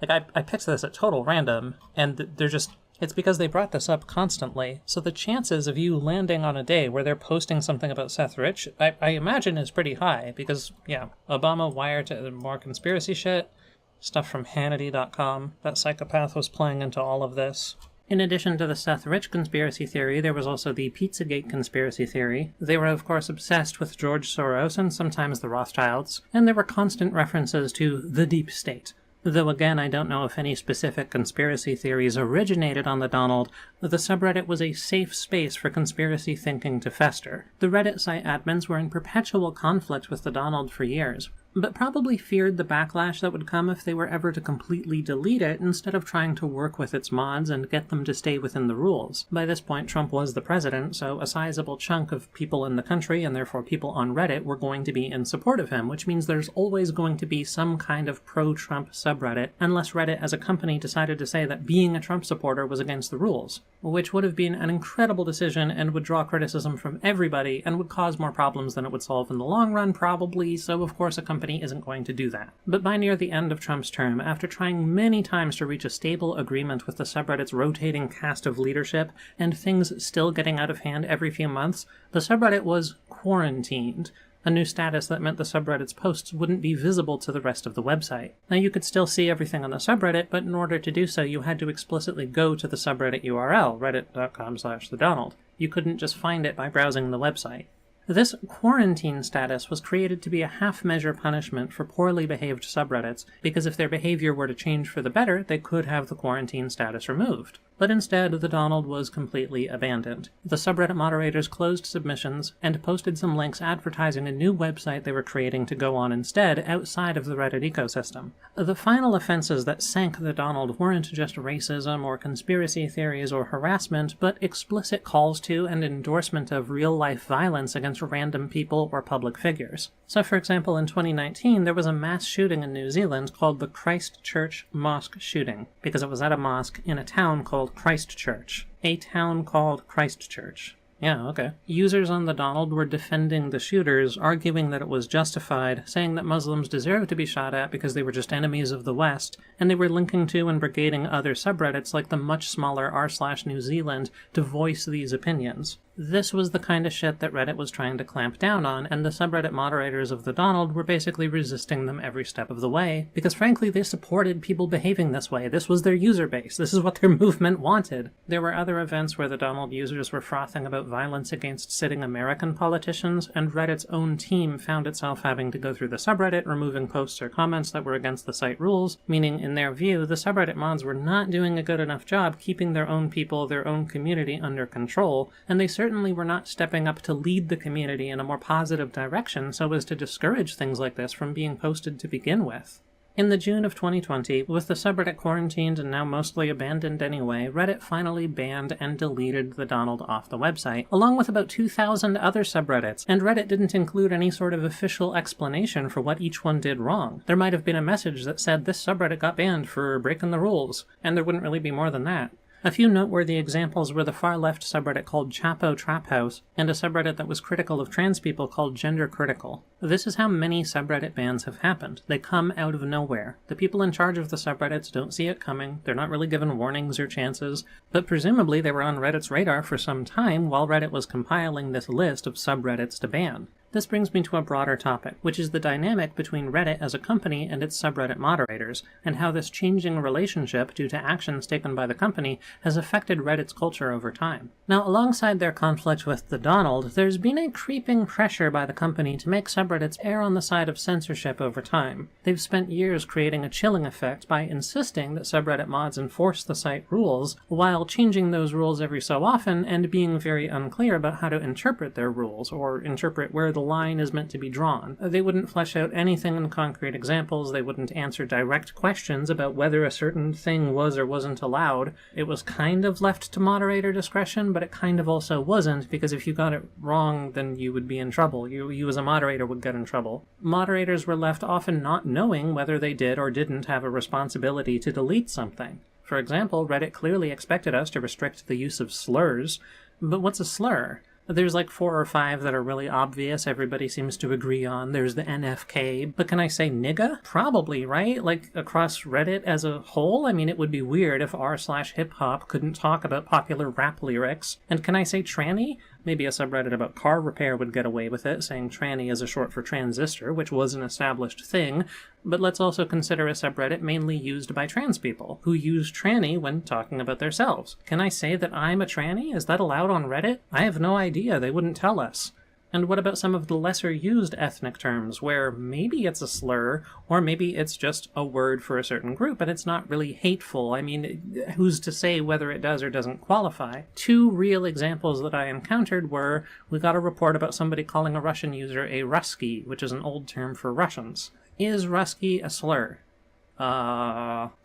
Like, I picked this at total random, and they're just... It's because they brought this up constantly. So the chances of you landing on a day where they're posting something about Seth Rich, I imagine is pretty high, because, yeah, Obama wired to more conspiracy shit, stuff from Hannity.com. That psychopath was playing into all of this. In addition to the Seth Rich conspiracy theory, there was also the Pizzagate conspiracy theory. They were, of course, obsessed with George Soros and sometimes the Rothschilds, and there were constant references to the deep state. Though again, I don't know if any specific conspiracy theories originated on the Donald, the subreddit was a safe space for conspiracy thinking to fester. The Reddit site admins were in perpetual conflict with the Donald for years, but probably feared the backlash that would come if they were ever to completely delete it instead of trying to work with its mods and get them to stay within the rules. By this point, Trump was the president, so a sizable chunk of people in the country, and therefore people on Reddit, were going to be in support of him, which means there's always going to be some kind of pro-Trump subreddit, unless Reddit as a company decided to say that being a Trump supporter was against the rules, which would have been an incredible decision and would draw criticism from everybody and would cause more problems than it would solve in the long run, probably, so of course a company isn't going to do that. But by near the end of Trump's term, after trying many times to reach a stable agreement with the subreddit's rotating cast of leadership, and things still getting out of hand every few months, the subreddit was quarantined, a new status that meant the subreddit's posts wouldn't be visible to the rest of the website. Now, you could still see everything on the subreddit, but in order to do so, you had to explicitly go to the subreddit URL, reddit.com/thedonald. You couldn't just find it by browsing the website. This quarantine status was created to be a half-measure punishment for poorly behaved subreddits, because if their behavior were to change for the better, they could have the quarantine status removed. But instead, the Donald was completely abandoned. The subreddit moderators closed submissions and posted some links advertising a new website they were creating to go on instead outside of the Reddit ecosystem. The final offenses that sank the Donald weren't just racism or conspiracy theories or harassment, but explicit calls to and endorsement of real-life violence against random people or public figures. So, for example, in 2019, there was a mass shooting in New Zealand called the Christchurch Mosque shooting, because it was at a mosque in a town called Christchurch. A town called Christchurch. Yeah, okay. Users on the Donald were defending the shooters, arguing that it was justified, saying that Muslims deserved to be shot at because they were just enemies of the West, and they were linking to and brigading other subreddits like the much smaller r/New Zealand to voice these opinions. This was the kind of shit that Reddit was trying to clamp down on, and the subreddit moderators of the Donald were basically resisting them every step of the way, because frankly they supported people behaving this way. This was their user base. This is what their movement wanted. There were other events where the Donald users were frothing about violence against sitting American politicians, and Reddit's own team found itself having to go through the subreddit, removing posts or comments that were against the site rules, meaning in their view, the subreddit mods were not doing a good enough job keeping their own people, their own community under control, and they certainly were not stepping up to lead the community in a more positive direction so as to discourage things like this from being posted to begin with. In the June of 2020, with the subreddit quarantined and now mostly abandoned anyway, Reddit finally banned and deleted the Donald off the website, along with about 2,000 other subreddits, and Reddit didn't include any sort of official explanation for what each one did wrong. There might have been a message that said this subreddit got banned for breaking the rules, and there wouldn't really be more than that. A few noteworthy examples were the far-left subreddit called Chapo Trap House, and a subreddit that was critical of trans people called Gender Critical. This is how many subreddit bans have happened. They come out of nowhere. The people in charge of the subreddits don't see it coming, they're not really given warnings or chances, but presumably they were on Reddit's radar for some time while Reddit was compiling this list of subreddits to ban. This brings me to a broader topic, which is the dynamic between Reddit as a company and its subreddit moderators, and how this changing relationship due to actions taken by the company has affected Reddit's culture over time. Now, alongside their conflict with the Donald, there's been a creeping pressure by the company to make subreddits err on the side of censorship over time. They've spent years creating a chilling effect by insisting that subreddit mods enforce the site rules, while changing those rules every so often and being very unclear about how to interpret their rules, or interpret where the line is meant to be drawn. They wouldn't flesh out anything in concrete examples, they wouldn't answer direct questions about whether a certain thing was or wasn't allowed. It was kind of left to moderator discretion, but it kind of also wasn't, because if you got it wrong, then you would be in trouble. You as a moderator would get in trouble. Moderators were left often not knowing whether they did or didn't have a responsibility to delete something. For example, Reddit clearly expected us to restrict the use of slurs, but what's a slur? There's like 4 or 5 that are really obvious, everybody seems to agree on. There's the NFK, but can I say nigga? Probably, right? Like, across Reddit as a whole? I mean, it would be weird if r/hip-hop couldn't talk about popular rap lyrics. And can I say tranny? Maybe a subreddit about car repair would get away with it, saying tranny is a short for transistor, which was an established thing. But let's also consider a subreddit mainly used by trans people, who use tranny when talking about themselves. Can I say that I'm a tranny? Is that allowed on Reddit? I have no idea, they wouldn't tell us. And what about some of the lesser used ethnic terms, where maybe it's a slur, or maybe it's just a word for a certain group, and it's not really hateful? I mean, who's to say whether it does or doesn't qualify? 2 real examples that I encountered were, we got a report about somebody calling a Russian user a Ruski, which is an old term for Russians. Is Ruski a slur?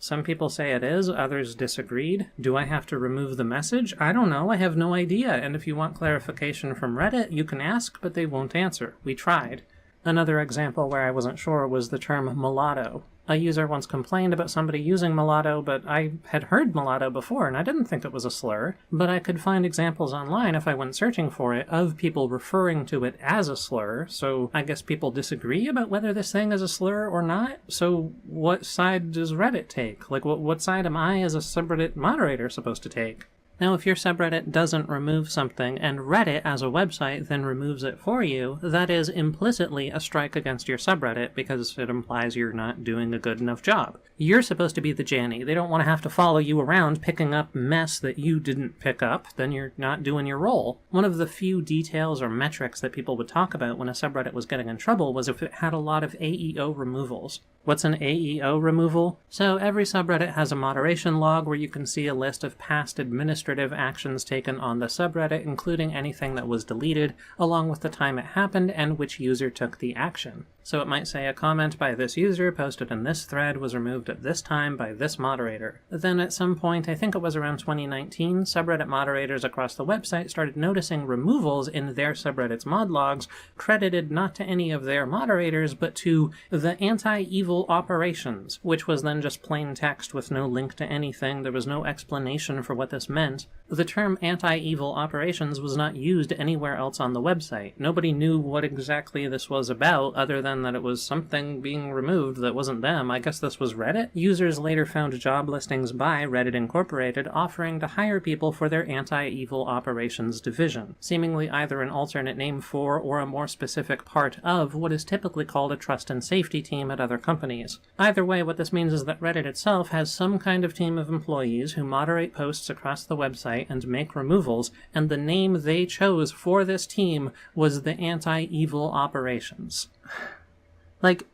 Some people say it is, others disagreed. Do I have to remove the message? I don't know, I have no idea, and if you want clarification from Reddit, you can ask, but they won't answer. We tried. Another example where I wasn't sure was the term mulatto. A user once complained about somebody using mulatto, but I had heard mulatto before and I didn't think it was a slur, but I could find examples online if I went searching for it of people referring to it as a slur, so I guess people disagree about whether this thing is a slur or not. So what side does Reddit take? Like, what side am I as a subreddit moderator supposed to take? Now, if your subreddit doesn't remove something, and Reddit as a website then removes it for you, that is implicitly a strike against your subreddit, because it implies you're not doing a good enough job. You're supposed to be the Janny. They don't want to have to follow you around picking up mess that you didn't pick up, then you're not doing your role. One of the few details or metrics that people would talk about when a subreddit was getting in trouble was if it had a lot of AEO removals. What's an AEO removal? So every subreddit has a moderation log where you can see a list of past administrative actions taken on the subreddit, including anything that was deleted, along with the time it happened and which user took the action. So it might say a comment by this user posted in this thread was removed at this time by this moderator. Then at some point, I think it was around 2019, subreddit moderators across the website started noticing removals in their subreddit's mod logs, credited not to any of their moderators, but to the anti-evil operations, which was then just plain text with no link to anything. There was no explanation for what this meant. The term anti-evil operations was not used anywhere else on the website. Nobody knew what exactly this was about, other than and that it was something being removed that wasn't them. I guess this was Reddit. Users later found job listings by Reddit Incorporated offering to hire people for their anti-evil operations division, seemingly either an alternate name for or a more specific part of what is typically called a trust and safety team at other companies. Either way, what this means is that Reddit itself has some kind of team of employees who moderate posts across the website and make removals, and the name they chose for this team was the Anti-Evil Operations. Like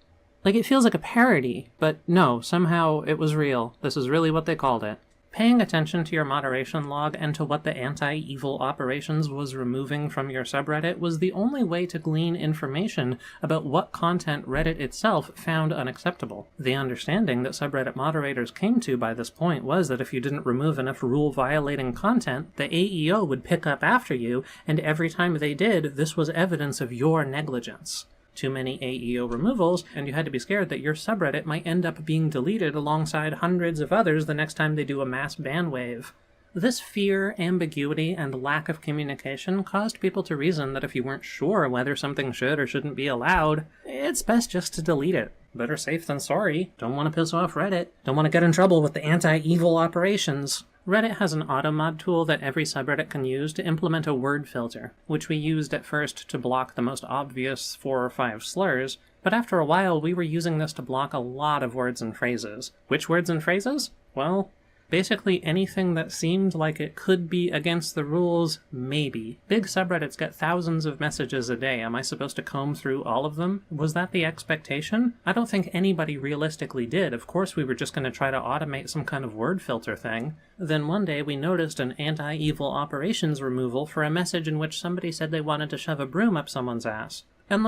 it feels like a parody, but no, somehow it was real. This is really what they called it. Paying attention to your moderation log and to what the Anti-Evil Operations was removing from your subreddit was the only way to glean information about what content Reddit itself found unacceptable. The understanding that subreddit moderators came to by this point was that if you didn't remove enough rule-violating content, the AEO would pick up after you, and every time they did, this was evidence of your negligence. Too many AEO removals, and you had to be scared that your subreddit might end up being deleted alongside hundreds of others the next time they do a mass ban wave. This fear, ambiguity, and lack of communication caused people to reason that if you weren't sure whether something should or shouldn't be allowed, it's best just to delete it. Better safe than sorry. Don't want to piss off Reddit. Don't want to get in trouble with the Anti-Evil Operations. Reddit has an automod tool that every subreddit can use to implement a word filter, which we used at first to block the most obvious 4 or 5 slurs, but after a while we were using this to block a lot of words and phrases. Which words and phrases? Well, basically anything that seemed like it could be against the rules, maybe. Big subreddits get thousands of messages a day. Am I supposed to comb through all of them? Was that the expectation? I don't think anybody realistically did. Of course we were just going to try to automate some kind of word filter thing. Then one day we noticed an anti-evil operations removal for a message in which somebody said they wanted to shove a broom up someone's ass. And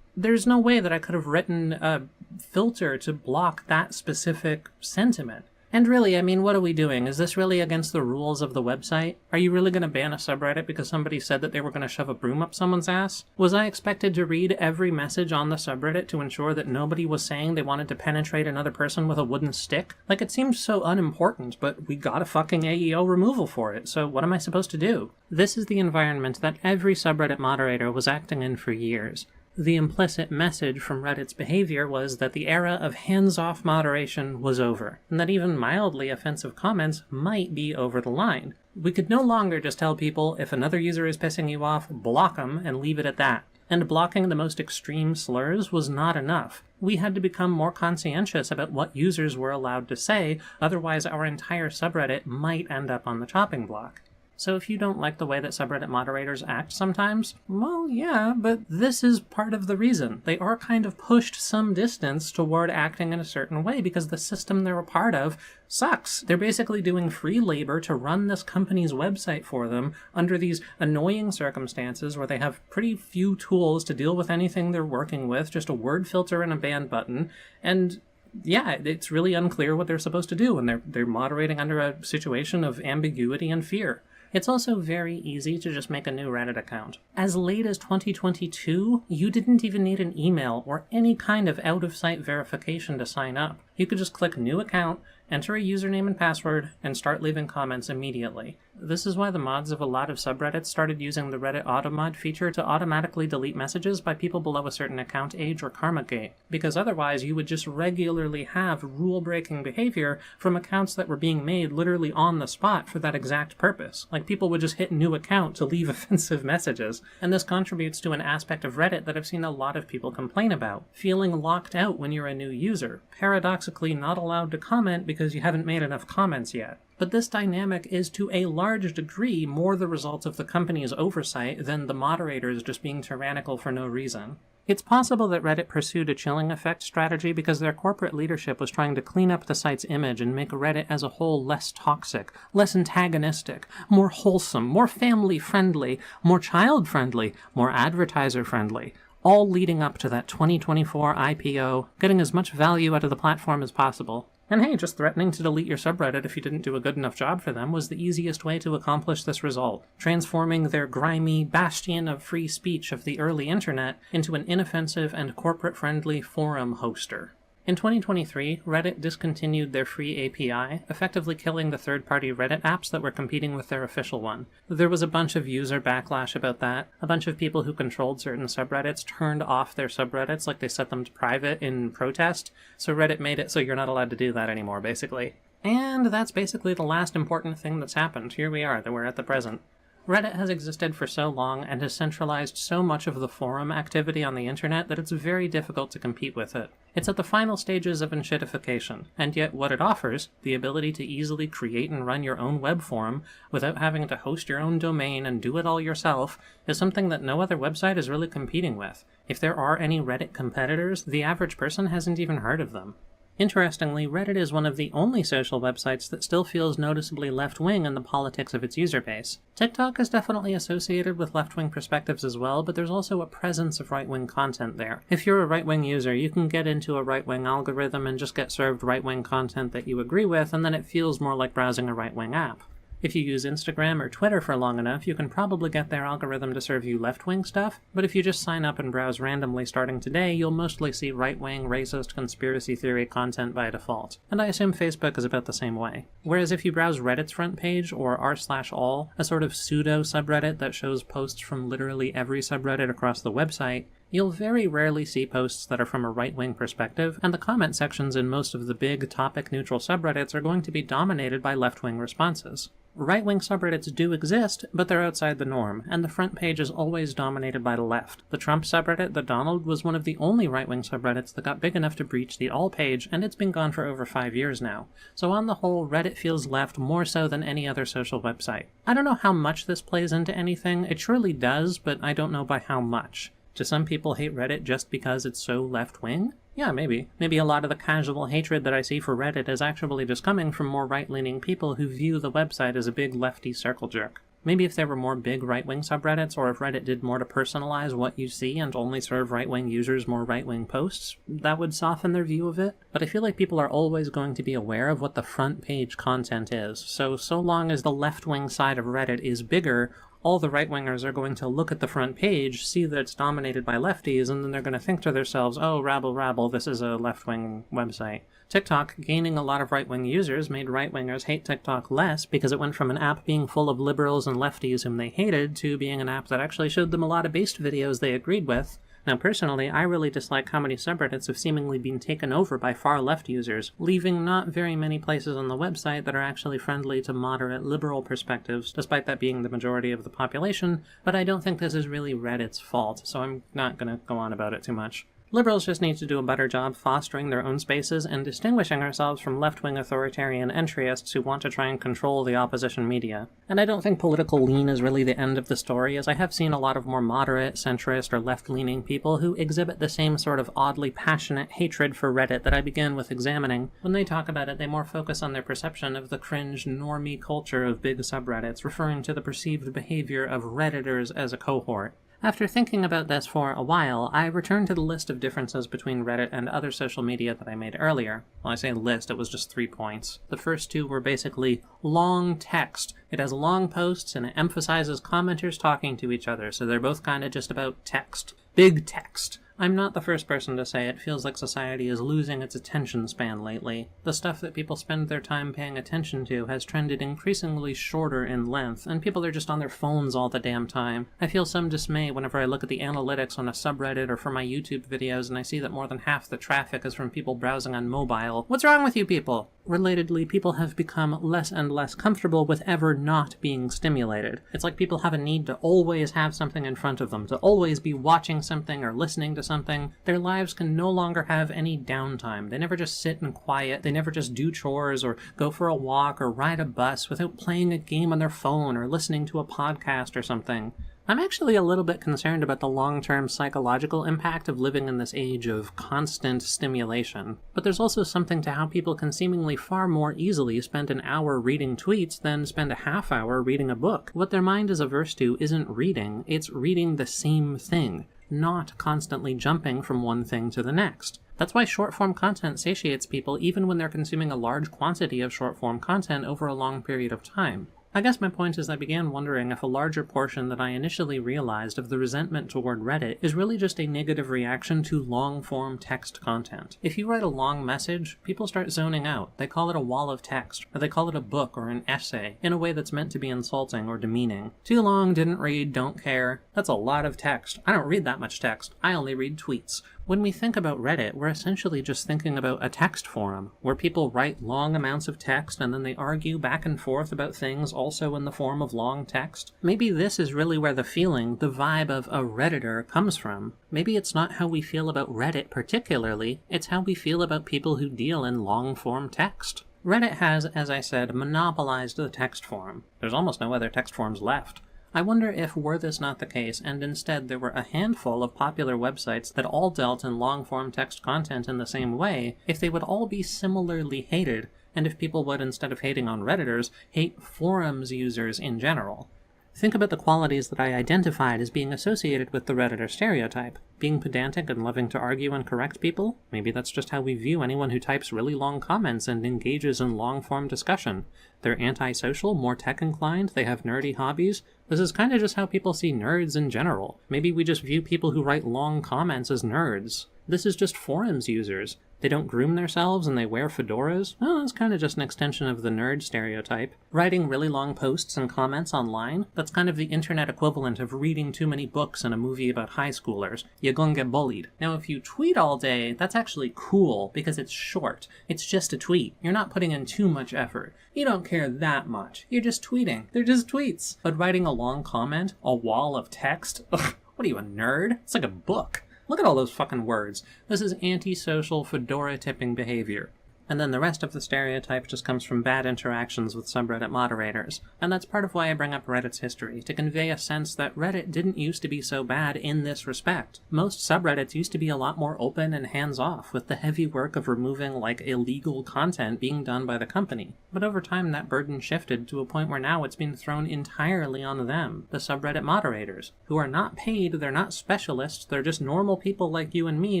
there's no way that I could have written a filter to block that specific sentiment. And really, I mean, what are we doing? Is this really against the rules of the website? Are you really going to ban a subreddit because somebody said that they were going to shove a broom up someone's ass? Was I expected to read every message on the subreddit to ensure that nobody was saying they wanted to penetrate another person with a wooden stick? It seemed so unimportant, but we got a fucking AEO removal for it, so what am I supposed to do? This is the environment that every subreddit moderator was acting in for years. The implicit message from Reddit's behavior was that the era of hands-off moderation was over, and that even mildly offensive comments might be over the line. We could no longer just tell people, if another user is pissing you off, block them and leave it at that. And blocking the most extreme slurs was not enough. We had to become more conscientious about what users were allowed to say, otherwise our entire subreddit might end up on the chopping block. So if you don't like the way that subreddit moderators act sometimes, well, yeah, but this is part of the reason. They are kind of pushed some distance toward acting in a certain way because the system they're a part of sucks. They're basically doing free labor to run this company's website for them under these annoying circumstances where they have pretty few tools to deal with anything they're working with, just a word filter and a ban button, and yeah, it's really unclear what they're supposed to do, and they're moderating under a situation of ambiguity and fear. It's also very easy to just make a new Reddit account. As late as 2022, you didn't even need an email or any kind of out-of-site verification to sign up. You could just click New Account, enter a username and password, and start leaving comments immediately. This is why the mods of a lot of subreddits started using the Reddit Automod feature to automatically delete messages by people below a certain account age or karma gate, because otherwise you would just regularly have rule-breaking behavior from accounts that were being made literally on the spot for that exact purpose. People would just hit New Account to leave offensive messages, and this contributes to an aspect of Reddit that I've seen a lot of people complain about: feeling locked out when you're a new user, paradoxically not allowed to comment because you haven't made enough comments yet. But this dynamic is to a large degree more the result of the company's oversight than the moderators just being tyrannical for no reason. It's possible that Reddit pursued a chilling effect strategy because their corporate leadership was trying to clean up the site's image and make Reddit as a whole less toxic, less antagonistic, more wholesome, more family-friendly, more child-friendly, more advertiser-friendly, all leading up to that 2024 IPO, getting as much value out of the platform as possible. And hey, just threatening to delete your subreddit if you didn't do a good enough job for them was the easiest way to accomplish this result, transforming their grimy bastion of free speech of the early internet into an inoffensive and corporate-friendly forum hoster. In 2023, Reddit discontinued their free API, effectively killing the third-party Reddit apps that were competing with their official one. There was a bunch of user backlash about that. A bunch of people who controlled certain subreddits turned off their subreddits, like they set them to private in protest, so Reddit made it so you're not allowed to do that anymore, basically. And that's basically the last important thing that's happened. Here we are, that we're at the present. Reddit has existed for so long and has centralized so much of the forum activity on the internet that it's very difficult to compete with it. It's at the final stages of enshittification, and yet what it offers, the ability to easily create and run your own web forum without having to host your own domain and do it all yourself, is something that no other website is really competing with. If there are any Reddit competitors, the average person hasn't even heard of them. Interestingly, Reddit is one of the only social websites that still feels noticeably left-wing in the politics of its user base. TikTok is definitely associated with left-wing perspectives as well, but there's also a presence of right-wing content there. If you're a right-wing user, you can get into a right-wing algorithm and just get served right-wing content that you agree with, and then it feels more like browsing a right-wing app. If you use Instagram or Twitter for long enough, you can probably get their algorithm to serve you left-wing stuff, but if you just sign up and browse randomly starting today, you'll mostly see right-wing, racist, conspiracy theory content by default. And I assume Facebook is about the same way. Whereas if you browse Reddit's front page, or r/all, a sort of pseudo-subreddit that shows posts from literally every subreddit across the website, you'll very rarely see posts that are from a right-wing perspective, and the comment sections in most of the big, topic-neutral subreddits are going to be dominated by left-wing responses. Right-wing subreddits do exist, but they're outside the norm, and the front page is always dominated by the left. The Trump subreddit, the Donald, was one of the only right-wing subreddits that got big enough to breach the all page, and it's been gone for over 5 years now. So on the whole, Reddit feels left more so than any other social website. I don't know how much this plays into anything. It surely does, but I don't know by how much. Do some people hate Reddit just because it's so left-wing? Yeah, maybe. Maybe a lot of the casual hatred that I see for Reddit is actually just coming from more right-leaning people who view the website as a big lefty circle jerk. Maybe if there were more big right-wing subreddits, or if Reddit did more to personalize what you see and only serve right-wing users more right-wing posts, that would soften their view of it. But I feel like people are always going to be aware of what the front page content is, so long as the left-wing side of Reddit is bigger, all the right-wingers are going to look at the front page, see that it's dominated by lefties, and then they're going to think to themselves, oh, rabble, this is a left-wing website. TikTok, gaining a lot of right-wing users, made right-wingers hate TikTok less because it went from an app being full of liberals and lefties whom they hated to being an app that actually showed them a lot of based videos they agreed with. Now personally, I really dislike how many subreddits have seemingly been taken over by far-left users, leaving not very many places on the website that are actually friendly to moderate liberal perspectives, despite that being the majority of the population, but I don't think this is really Reddit's fault, so I'm not gonna go on about it too much. Liberals just need to do a better job fostering their own spaces and distinguishing ourselves from left-wing authoritarian entryists who want to try and control the opposition media. And I don't think political lean is really the end of the story, as I have seen a lot of more moderate, centrist, or left-leaning people who exhibit the same sort of oddly passionate hatred for Reddit that I began with examining. When they talk about it, they more focus on their perception of the cringe, normie culture of big subreddits, referring to the perceived behavior of Redditors as a cohort. After thinking about this for a while, I returned to the list of differences between Reddit and other social media that I made earlier. Well, I say list, it was just 3 points. The first 2 were basically long text. It has long posts and it emphasizes commenters talking to each other, so they're both kind of just about text. Big text. I'm not the first person to say it feels like society is losing its attention span lately. The stuff that people spend their time paying attention to has trended increasingly shorter in length, and people are just on their phones all the damn time. I feel some dismay whenever I look at the analytics on a subreddit or for my YouTube videos and I see that more than half the traffic is from people browsing on mobile. What's wrong with you people? Relatedly, people have become less and less comfortable with ever not being stimulated. It's like people have a need to always have something in front of them, to always be watching something or listening to something. Their lives can no longer have any downtime. They never just sit in quiet, they never just do chores or go for a walk or ride a bus without playing a game on their phone or listening to a podcast or something. I'm actually a little bit concerned about the long-term psychological impact of living in this age of constant stimulation. But there's also something to how people can seemingly far more easily spend an hour reading tweets than spend a half hour reading a book. What their mind is averse to isn't reading, it's reading the same thing, not constantly jumping from one thing to the next. That's why short-form content satiates people even when they're consuming a large quantity of short-form content over a long period of time. I guess my point is I began wondering if a larger portion than I initially realized of the resentment toward Reddit is really just a negative reaction to long-form text content. If you write a long message, people start zoning out. They call it a wall of text, or they call it a book or an essay, in a way that's meant to be insulting or demeaning. Too long, didn't read, don't care. That's a lot of text. I don't read that much text. I only read tweets. When we think about Reddit, we're essentially just thinking about a text forum, where people write long amounts of text and then they argue back and forth about things also in the form of long text. Maybe this is really where the feeling, the vibe of a Redditor comes from. Maybe it's not how we feel about Reddit particularly, it's how we feel about people who deal in long-form text. Reddit has, as I said, monopolized the text forum. There's almost no other text forums left. I wonder if, were this not the case, and instead there were a handful of popular websites that all dealt in long-form text content in the same way, if they would all be similarly hated, and if people would, instead of hating on Redditors, hate forums users in general. Think about the qualities that I identified as being associated with the Redditor stereotype. Being pedantic and loving to argue and correct people? Maybe that's just how we view anyone who types really long comments and engages in long-form discussion. They're antisocial, more tech-inclined, they have nerdy hobbies. This is kind of just how people see nerds in general. Maybe we just view people who write long comments as nerds. This is just forums users. They don't groom themselves and they wear fedoras? Well, that's kind of just an extension of the nerd stereotype. Writing really long posts and comments online? That's kind of the internet equivalent of reading too many books in a movie about high schoolers. You're gonna get bullied. Now, if you tweet all day, that's actually cool because it's short. It's just a tweet. You're not putting in too much effort. You don't care that much. You're just tweeting. They're just tweets. But writing a long comment, a wall of text? Ugh, what are you, a nerd? It's like a book. Look at all those fucking words. This is antisocial, fedora-tipping behavior. And then the rest of the stereotype just comes from bad interactions with subreddit moderators. And that's part of why I bring up Reddit's history, to convey a sense that Reddit didn't used to be so bad in this respect. Most subreddits used to be a lot more open and hands-off, with the heavy work of removing, like, illegal content being done by the company. But over time that burden shifted to a point where now it's been thrown entirely on them, the subreddit moderators, who are not paid, they're not specialists, they're just normal people like you and me,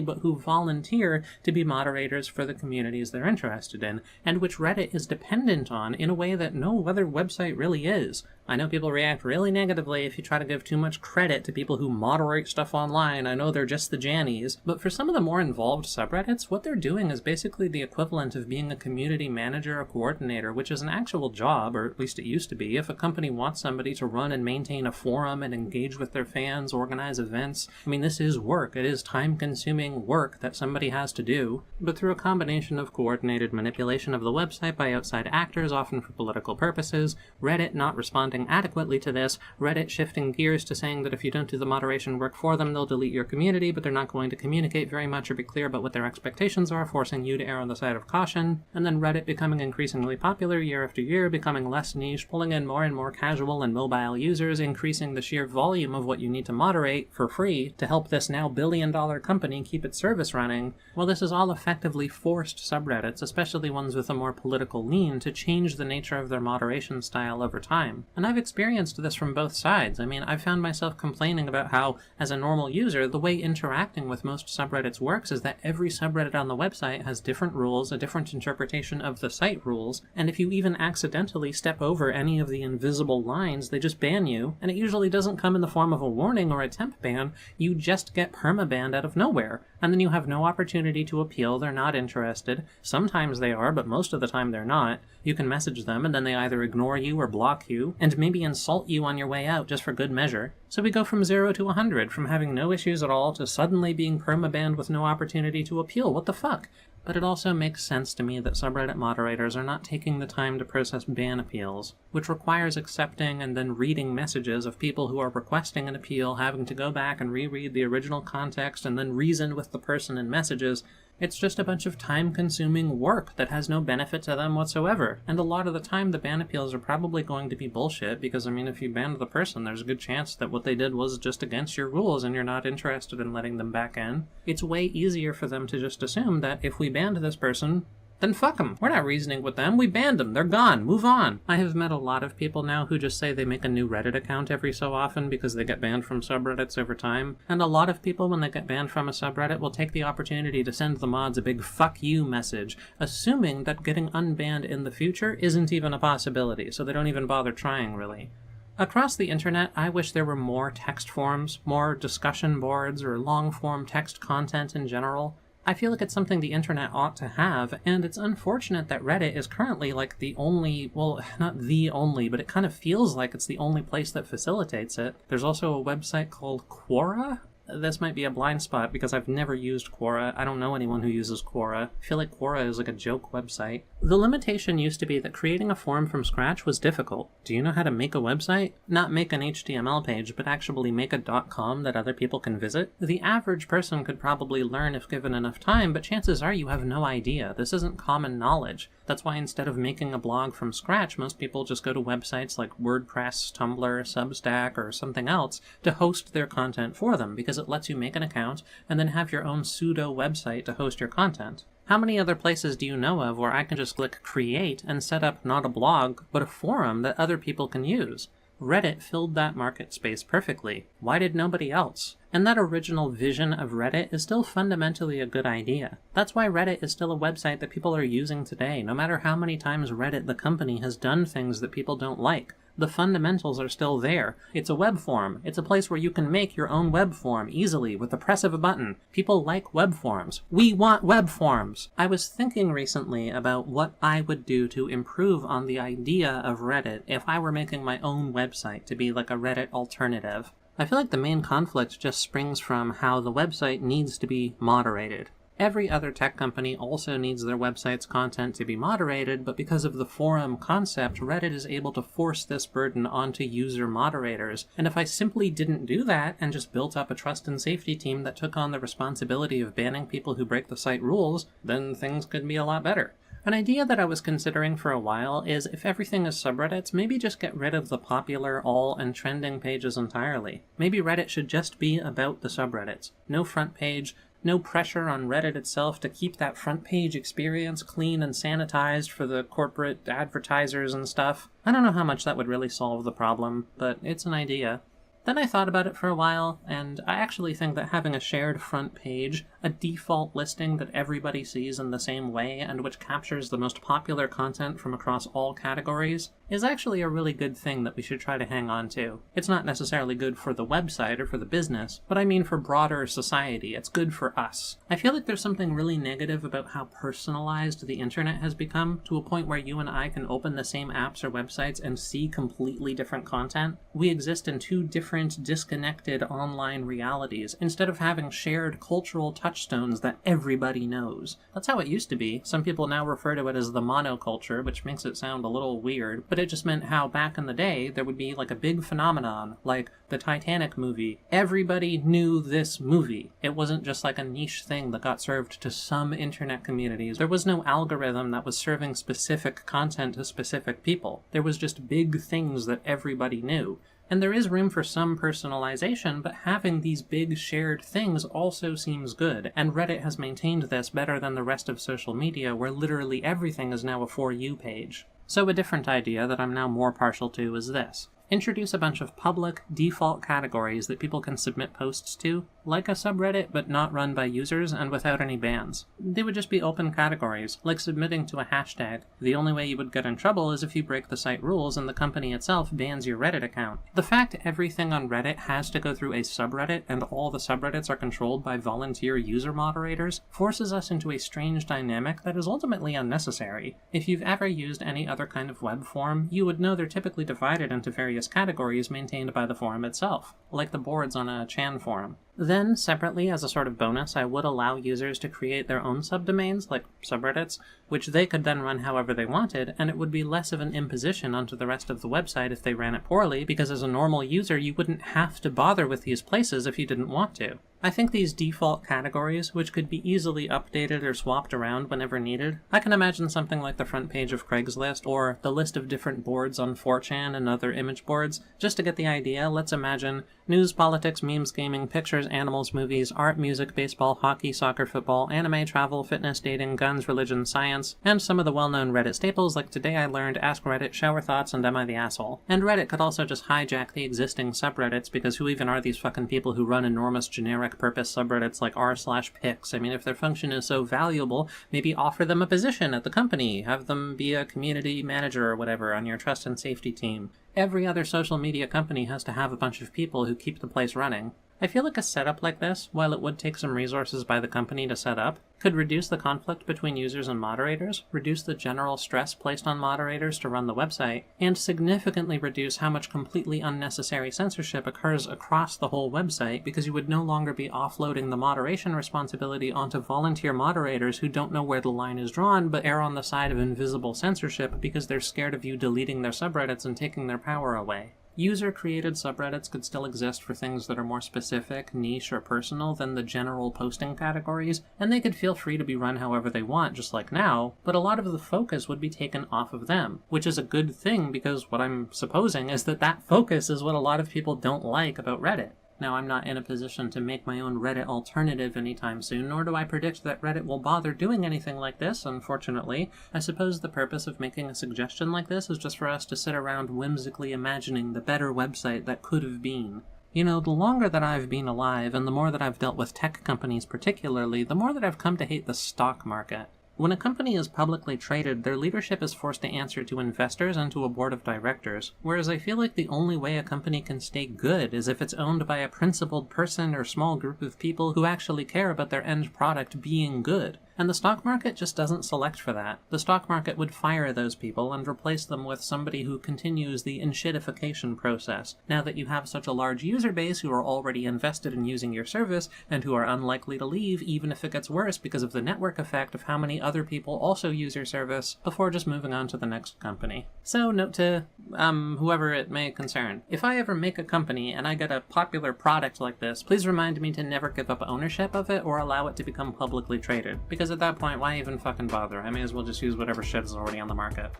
but who volunteer to be moderators for the communities they're interested in, and which Reddit is dependent on in a way that no other website really is. I know people react really negatively if you try to give too much credit to people who moderate stuff online. I know they're just the Jannies. But for some of the more involved subreddits, what they're doing is basically the equivalent of being a community manager or coordinator, which is an actual job, or at least it used to be. If a company wants somebody to run and maintain a forum and engage with their fans, organize events, I mean, this is work. It is time-consuming work that somebody has to do. But through a combination of coordinated manipulation of the website by outside actors, often for political purposes, Reddit not responding adequately to this, Reddit shifting gears to saying that if you don't do the moderation work for them, they'll delete your community, but they're not going to communicate very much or be clear about what their expectations are, forcing you to err on the side of caution, and then Reddit becoming increasingly popular year after year, becoming less niche, pulling in more and more casual and mobile users, increasing the sheer volume of what you need to moderate for free to help this now billion-dollar company keep its service running. Well, this is all effectively forced subreddits, especially ones with a more political lean, to change the nature of their moderation style over time. And I've experienced this from both sides. I mean, I've found myself complaining about how, as a normal user, the way interacting with most subreddits works is that every subreddit on the website has different rules, a different interpretation of the site rules, and if you even accidentally step over any of the invisible lines, they just ban you, and it usually doesn't come in the form of a warning or a temp ban, you just get permabanned out of nowhere, and then you have no opportunity to appeal, they're not interested. Sometimes they are, but most of the time they're not. You can message them, and then they either ignore you or block you, and maybe insult you on your way out just for good measure. So we go from 0 to 100, from having no issues at all to suddenly being permabanned with no opportunity to appeal. What the fuck? But it also makes sense to me that subreddit moderators are not taking the time to process ban appeals, which requires accepting and then reading messages of people who are requesting an appeal, having to go back and reread the original context and then reason with the person in messages. It's just a bunch of time-consuming work that has no benefit to them whatsoever. And a lot of the time, the ban appeals are probably going to be bullshit, because, I mean, if you banned the person, there's a good chance that what they did was just against your rules and you're not interested in letting them back in. It's way easier for them to just assume that if we banned this person, then fuck them. We're not reasoning with them. We banned them. They're gone. Move on. I have met a lot of people now who just say they make a new Reddit account every so often because they get banned from subreddits over time. And a lot of people, when they get banned from a subreddit, will take the opportunity to send the mods a big fuck you message, assuming that getting unbanned in the future isn't even a possibility, so they don't even bother trying, really. Across the internet, I wish there were more text forums, more discussion boards, or long-form text content in general. I feel like it's something the internet ought to have, and it's unfortunate that Reddit is currently like the only, well, not the only, but it kind of feels like it's the only place that facilitates it. There's also a website called Quora. This might be a blind spot because I've never used Quora. I don't know anyone who uses Quora. I feel like Quora is like a joke website. The limitation used to be that creating a forum from scratch was difficult. Do you know how to make a website? Not make an HTML page, but actually make a .com that other people can visit? The average person could probably learn if given enough time, but chances are you have no idea. This isn't common knowledge. That's why instead of making a blog from scratch, most people just go to websites like WordPress, Tumblr, Substack, or something else to host their content for them, because it lets you make an account and then have your own pseudo website to host your content. How many other places do you know of where I can just click create and set up not a blog, but a forum that other people can use? Reddit filled that market space perfectly. Why did nobody else? And that original vision of Reddit is still fundamentally a good idea. That's why Reddit is still a website that people are using today, no matter how many times Reddit the company has done things that people don't like. The fundamentals are still there. It's a web forum. It's a place where you can make your own web forum easily with the press of a button. People like web forums. We want web forums! I was thinking recently about what I would do to improve on the idea of Reddit if I were making my own website to be like a Reddit alternative. I feel like the main conflict just springs from how the website needs to be moderated. Every other tech company also needs their website's content to be moderated, but because of the forum concept, Reddit is able to force this burden onto user moderators. And if I simply didn't do that and just built up a trust and safety team that took on the responsibility of banning people who break the site rules, then things could be a lot better. An idea that I was considering for a while is if everything is subreddits, maybe just get rid of the popular, all, and trending pages entirely. Maybe Reddit should just be about the subreddits. No front page, no pressure on Reddit itself to keep that front page experience clean and sanitized for the corporate advertisers and stuff. I don't know how much that would really solve the problem, but it's an idea. Then I thought about it for a while, and I actually think that having a shared front page, a default listing that everybody sees in the same way and which captures the most popular content from across all categories, is actually a really good thing that we should try to hang on to. It's not necessarily good for the website or for the business, but I mean for broader society. It's good for us. I feel like there's something really negative about how personalized the internet has become, to a point where you and I can open the same apps or websites and see completely different content. We exist in two different, disconnected online realities, instead of having shared cultural touchstones that everybody knows. That's how it used to be. Some people now refer to it as the monoculture, which makes it sound a little weird, but it just meant how back in the day there would be like a big phenomenon, like the Titanic movie. Everybody knew this movie. It wasn't just like a niche thing that got served to some internet communities. There was no algorithm that was serving specific content to specific people. There was just big things that everybody knew. And there is room for some personalization, but having these big shared things also seems good, and Reddit has maintained this better than the rest of social media, where literally everything is now a For You page. So a different idea that I'm now more partial to is this. Introduce a bunch of public, default categories that people can submit posts to, like a subreddit but not run by users and without any bans. They would just be open categories, like submitting to a hashtag. The only way you would get in trouble is if you break the site rules and the company itself bans your Reddit account. The fact everything on Reddit has to go through a subreddit and all the subreddits are controlled by volunteer user moderators forces us into a strange dynamic that is ultimately unnecessary. If you've ever used any other kind of web forum, you would know they're typically divided into various categories maintained by the forum itself, like the boards on a Chan forum. Then, separately, as a sort of bonus, I would allow users to create their own subdomains, like subreddits, which they could then run however they wanted, and it would be less of an imposition onto the rest of the website if they ran it poorly, because as a normal user you wouldn't have to bother with these places if you didn't want to. I think these default categories, which could be easily updated or swapped around whenever needed, I can imagine something like the front page of Craigslist or the list of different boards on 4chan and other image boards. Just to get the idea, let's imagine news, politics, memes, gaming, pictures, animals, movies, art, music, baseball, hockey, soccer, football, anime, travel, fitness, dating, guns, religion, science, and some of the well-known Reddit staples like Today I Learned, Ask Reddit, Shower Thoughts, and Am I the Asshole? And Reddit could also just hijack the existing subreddits, because who even are these fucking people who run enormous generic purpose subreddits like r/pics? I mean, if their function is so valuable, maybe offer them a position at the company, have them be a community manager or whatever on your trust and safety team. Every other social media company has to have a bunch of people who keep the place running. I feel like a setup like this, while it would take some resources by the company to set up, could reduce the conflict between users and moderators, reduce the general stress placed on moderators to run the website, and significantly reduce how much completely unnecessary censorship occurs across the whole website, because you would no longer be offloading the moderation responsibility onto volunteer moderators who don't know where the line is drawn but err on the side of invisible censorship because they're scared of you deleting their subreddits and taking their power away. User-created subreddits could still exist for things that are more specific, niche, or personal than the general posting categories, and they could feel free to be run however they want, just like now, but a lot of the focus would be taken off of them, which is a good thing because what I'm supposing is that that focus is what a lot of people don't like about Reddit. Now, I'm not in a position to make my own Reddit alternative anytime soon, nor do I predict that Reddit will bother doing anything like this, unfortunately. I suppose the purpose of making a suggestion like this is just for us to sit around whimsically imagining the better website that could have been. You know, the longer that I've been alive, and the more that I've dealt with tech companies particularly, the more that I've come to hate the stock market. When a company is publicly traded, their leadership is forced to answer to investors and to a board of directors, whereas I feel like the only way a company can stay good is if it's owned by a principled person or small group of people who actually care about their end product being good. And the stock market just doesn't select for that. The stock market would fire those people and replace them with somebody who continues the enshittification process. Now that you have such a large user base who are already invested in using your service, and who are unlikely to leave even if it gets worse because of the network effect of how many other people also use your service, before just moving on to the next company. So, note to, whoever it may concern. If I ever make a company and I get a popular product like this, please remind me to never give up ownership of it or allow it to become publicly traded. Because at that point, why even fucking bother? I may as well just use whatever shit is already on the market.